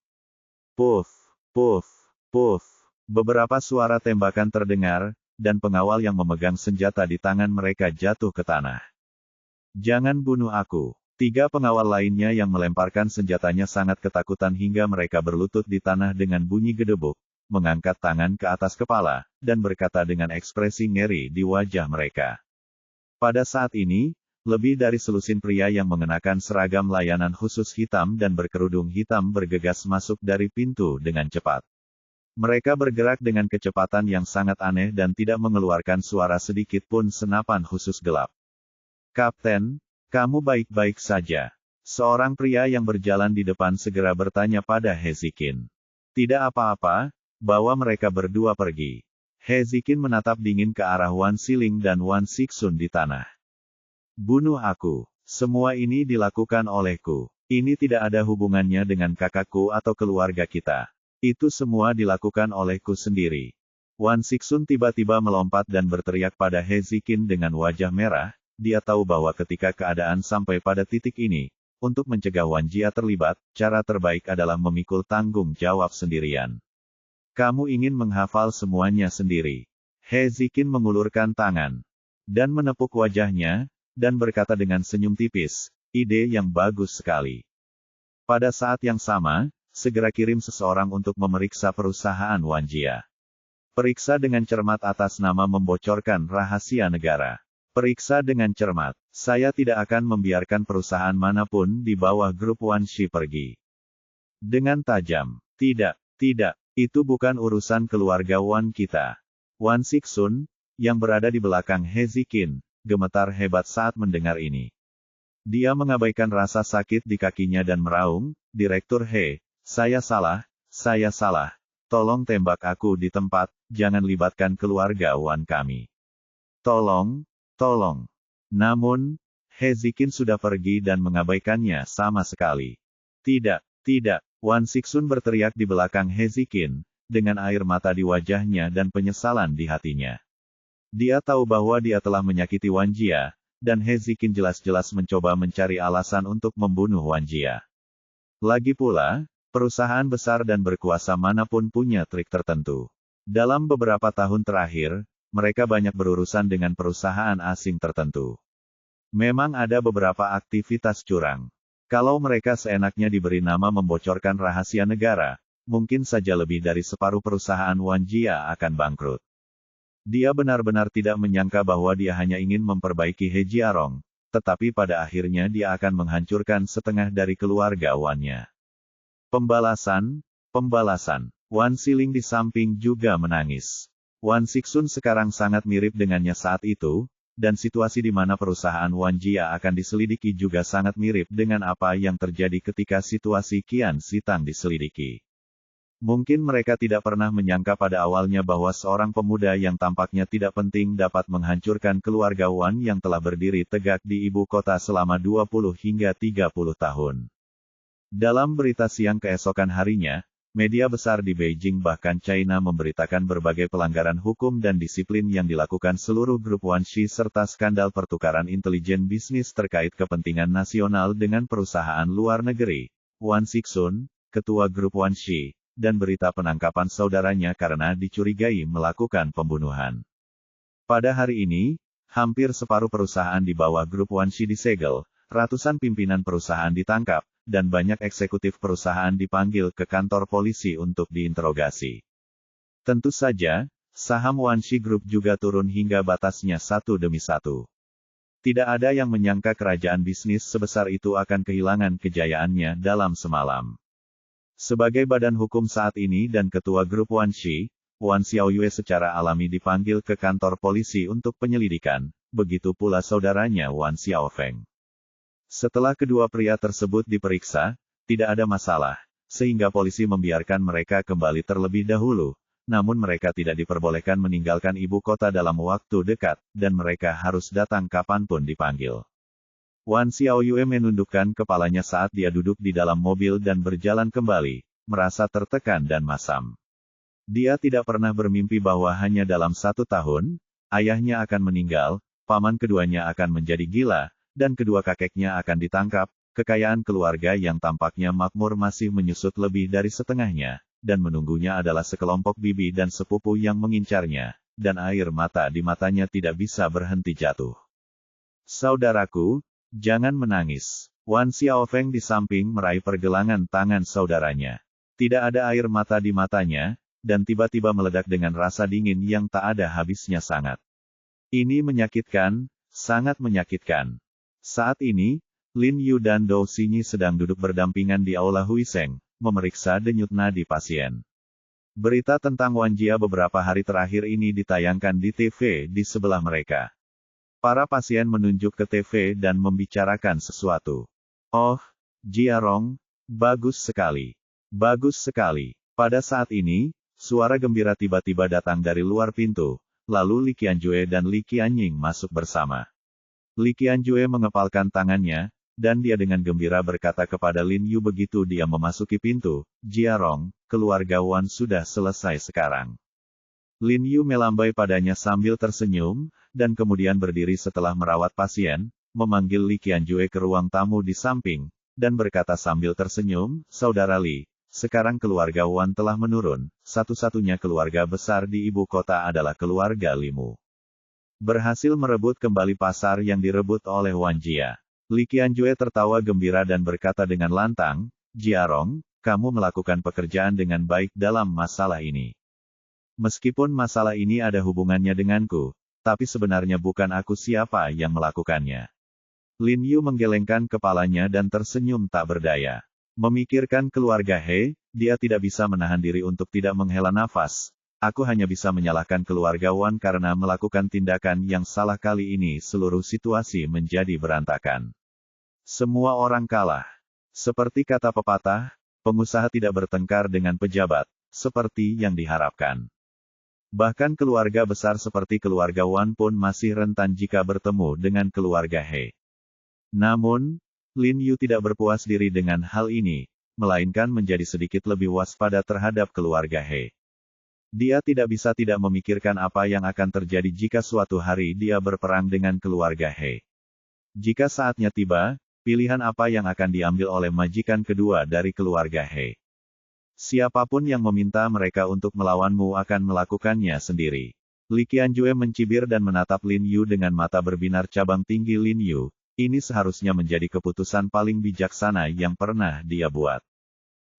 Puff, puff, puff. Beberapa suara tembakan terdengar, dan pengawal yang memegang senjata di tangan mereka jatuh ke tanah. Jangan bunuh aku. 3 pengawal lainnya yang melemparkan senjatanya sangat ketakutan hingga mereka berlutut di tanah dengan bunyi gedebuk, mengangkat tangan ke atas kepala, dan berkata dengan ekspresi ngeri di wajah mereka. Pada saat ini, lebih dari selusin pria yang mengenakan seragam layanan khusus hitam dan berkerudung hitam bergegas masuk dari pintu dengan cepat. Mereka bergerak dengan kecepatan yang sangat aneh dan tidak mengeluarkan suara sedikit pun senapan khusus gelap. Kapten, kamu baik-baik saja? Seorang pria yang berjalan di depan segera bertanya pada Hezekin. Tidak apa-apa, bawa mereka berdua pergi. Hezekin menatap dingin ke arah Wan Siling dan Wan Sixun di tanah. Bunuh aku. Semua ini dilakukan olehku. Ini tidak ada hubungannya dengan kakakku atau keluarga kita. Itu semua dilakukan olehku sendiri. Wan Sixun tiba-tiba melompat dan berteriak pada Hezekin dengan wajah merah. Dia tahu bahwa ketika keadaan sampai pada titik ini, untuk mencegah Wan Jia terlibat, cara terbaik adalah memikul tanggung jawab sendirian. Kamu ingin menghafal semuanya sendiri. Hezekin mengulurkan tangan dan menepuk wajahnya, dan berkata dengan senyum tipis, ide yang bagus sekali. Pada saat yang sama, segera kirim seseorang untuk memeriksa perusahaan Wan Jia. Periksa dengan cermat atas nama membocorkan rahasia negara. Periksa dengan cermat. Saya tidak akan membiarkan perusahaan manapun di bawah grup Wan Shi pergi. Dengan tajam. Tidak, tidak. Itu bukan urusan keluarga Wan kita. Wan Sixun, yang berada di belakang Hezekin, gemetar hebat saat mendengar ini. Dia mengabaikan rasa sakit di kakinya dan meraung, "Direktur He, saya salah, tolong tembak aku di tempat, jangan libatkan keluarga Wan kami. Tolong, tolong." Namun, He Zikin sudah pergi dan mengabaikannya sama sekali. "Tidak, tidak," Wan Sixun berteriak di belakang He Zikin, dengan air mata di wajahnya dan penyesalan di hatinya. Dia tahu bahwa dia telah menyakiti Wan Jia, dan He Zikin jelas-jelas mencoba mencari alasan untuk membunuh Wan Jia. Lagi pula, perusahaan besar dan berkuasa manapun punya trik tertentu. Dalam beberapa tahun terakhir, mereka banyak berurusan dengan perusahaan asing tertentu. Memang ada beberapa aktivitas curang. Kalau mereka seenaknya diberi nama membocorkan rahasia negara, mungkin saja lebih dari separuh perusahaan Wan Jia akan bangkrut. Dia benar-benar tidak menyangka bahwa dia hanya ingin memperbaiki He Jiarong, tetapi pada akhirnya dia akan menghancurkan setengah dari keluarga Wan-nya. Pembalasan. Wan Siling di samping juga menangis. Wan Sixun sekarang sangat mirip dengannya saat itu, dan situasi di mana perusahaan Wan Jia akan diselidiki juga sangat mirip dengan apa yang terjadi ketika situasi Qian Sitang diselidiki. Mungkin mereka tidak pernah menyangka pada awalnya bahwa seorang pemuda yang tampaknya tidak penting dapat menghancurkan keluarga Wan yang telah berdiri tegak di ibu kota selama 20 hingga 30 tahun. Dalam berita siang keesokan harinya, media besar di Beijing bahkan China memberitakan berbagai pelanggaran hukum dan disiplin yang dilakukan seluruh grup Wanshi serta skandal pertukaran intelijen bisnis terkait kepentingan nasional dengan perusahaan luar negeri. Wan Sixun, ketua grup Wanshi, dan berita penangkapan saudaranya karena dicurigai melakukan pembunuhan. Pada hari ini, hampir separuh perusahaan di bawah grup Wanshi disegel, ratusan pimpinan perusahaan ditangkap, dan banyak eksekutif perusahaan dipanggil ke kantor polisi untuk diinterogasi. Tentu saja, saham Wanshi Group juga turun hingga batasnya satu demi satu. Tidak ada yang menyangka kerajaan bisnis sebesar itu akan kehilangan kejayaannya dalam semalam. Sebagai badan hukum saat ini dan ketua grup Wanshi, Wan Xiaoyue secara alami dipanggil ke kantor polisi untuk penyelidikan, begitu pula saudaranya Wan Xiaofeng. Setelah kedua pria tersebut diperiksa, tidak ada masalah, sehingga polisi membiarkan mereka kembali terlebih dahulu, namun mereka tidak diperbolehkan meninggalkan ibu kota dalam waktu dekat, dan mereka harus datang kapanpun dipanggil. Wan Xiaoyue menundukkan kepalanya saat dia duduk di dalam mobil dan berjalan kembali, merasa tertekan dan masam. Dia tidak pernah bermimpi bahwa hanya dalam 1 tahun, ayahnya akan meninggal, paman keduanya akan menjadi gila, dan kedua kakeknya akan ditangkap, kekayaan keluarga yang tampaknya makmur masih menyusut lebih dari setengahnya, dan menunggunya adalah sekelompok bibi dan sepupu yang mengincarnya, dan air mata di matanya tidak bisa berhenti jatuh. "Saudaraku, jangan menangis." Wan Xiaofeng di samping meraih pergelangan tangan saudaranya. Tidak ada air mata di matanya, dan tiba-tiba meledak dengan rasa dingin yang tak ada habisnya sangat. Ini menyakitkan, sangat menyakitkan. Saat ini, Lin Yu dan Dou Xinyi sedang duduk berdampingan di Aula Huiseng, memeriksa denyut nadi pasien. Berita tentang Wan Jia beberapa hari terakhir ini ditayangkan di TV di sebelah mereka. Para pasien menunjuk ke TV dan membicarakan sesuatu. "Oh, Jiarong, bagus sekali. Bagus sekali." Pada saat ini, suara gembira tiba-tiba datang dari luar pintu, lalu Li Qianjue dan Li Qianying masuk bersama. Li Qianjue mengepalkan tangannya, dan dia dengan gembira berkata kepada Lin Yu begitu dia memasuki pintu, "Jiarong, keluarga Wan sudah selesai sekarang." Lin Yu melambai padanya sambil tersenyum, dan kemudian berdiri setelah merawat pasien, memanggil Li Qianjue ke ruang tamu di samping, dan berkata sambil tersenyum, "Saudara Li, sekarang keluarga Wan telah menurun, satu-satunya keluarga besar di ibu kota adalah keluarga Limu. Berhasil merebut kembali pasar yang direbut oleh Wan Jia." Li Qianjue tertawa gembira dan berkata dengan lantang, "Jiarong, kamu melakukan pekerjaan dengan baik dalam masalah ini. Meskipun masalah ini ada hubungannya denganku, tapi sebenarnya bukan aku siapa yang melakukannya." Lin Yu menggelengkan kepalanya dan tersenyum tak berdaya. Memikirkan keluarga He, dia tidak bisa menahan diri untuk tidak menghela nafas, Aku hanya bisa menyalahkan keluarga Wan karena melakukan tindakan yang salah kali ini seluruh situasi menjadi berantakan. Semua orang kalah. Seperti kata pepatah, pengusaha tidak bertengkar dengan pejabat, seperti yang diharapkan. Bahkan keluarga besar seperti keluarga Wan pun masih rentan jika bertemu dengan keluarga He. Namun, Lin Yu tidak berpuas diri dengan hal ini, melainkan menjadi sedikit lebih waspada terhadap keluarga He. Dia tidak bisa tidak memikirkan apa yang akan terjadi jika suatu hari dia berperang dengan keluarga He. Jika saatnya tiba, pilihan apa yang akan diambil oleh majikan kedua dari keluarga He? Siapapun yang meminta mereka untuk melawanmu akan melakukannya sendiri. Li Qianjue mencibir dan menatap Lin Yu dengan mata berbinar cabang tinggi. Lin Yu, ini seharusnya menjadi keputusan paling bijaksana yang pernah dia buat.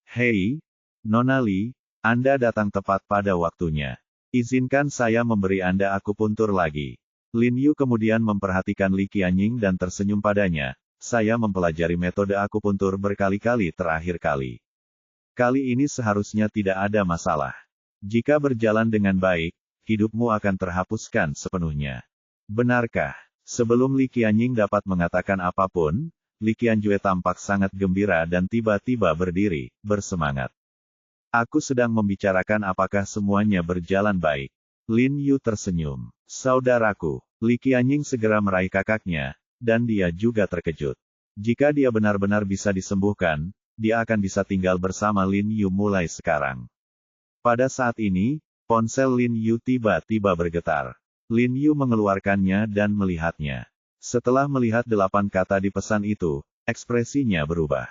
Hei, Nona Li, Anda datang tepat pada waktunya. Izinkan saya memberi Anda akupuntur lagi. Lin Yu kemudian memperhatikan Li Qianying dan tersenyum padanya. Saya mempelajari metode akupuntur berkali-kali terakhir kali. Kali ini seharusnya tidak ada masalah. Jika berjalan dengan baik, hidupmu akan terhapuskan sepenuhnya. Benarkah? Sebelum Li Qianying dapat mengatakan apapun, Li Qianjue tampak sangat gembira dan tiba-tiba berdiri, bersemangat. Aku sedang membicarakan apakah semuanya berjalan baik. Lin Yu tersenyum. Saudaraku, Li Qianying segera meraih kakaknya, dan dia juga terkejut. Jika dia benar-benar bisa disembuhkan, dia akan bisa tinggal bersama Lin Yu mulai sekarang. Pada saat ini, ponsel Lin Yu tiba-tiba bergetar. Lin Yu mengeluarkannya dan melihatnya. Setelah melihat 8 kata di pesan itu, ekspresinya berubah.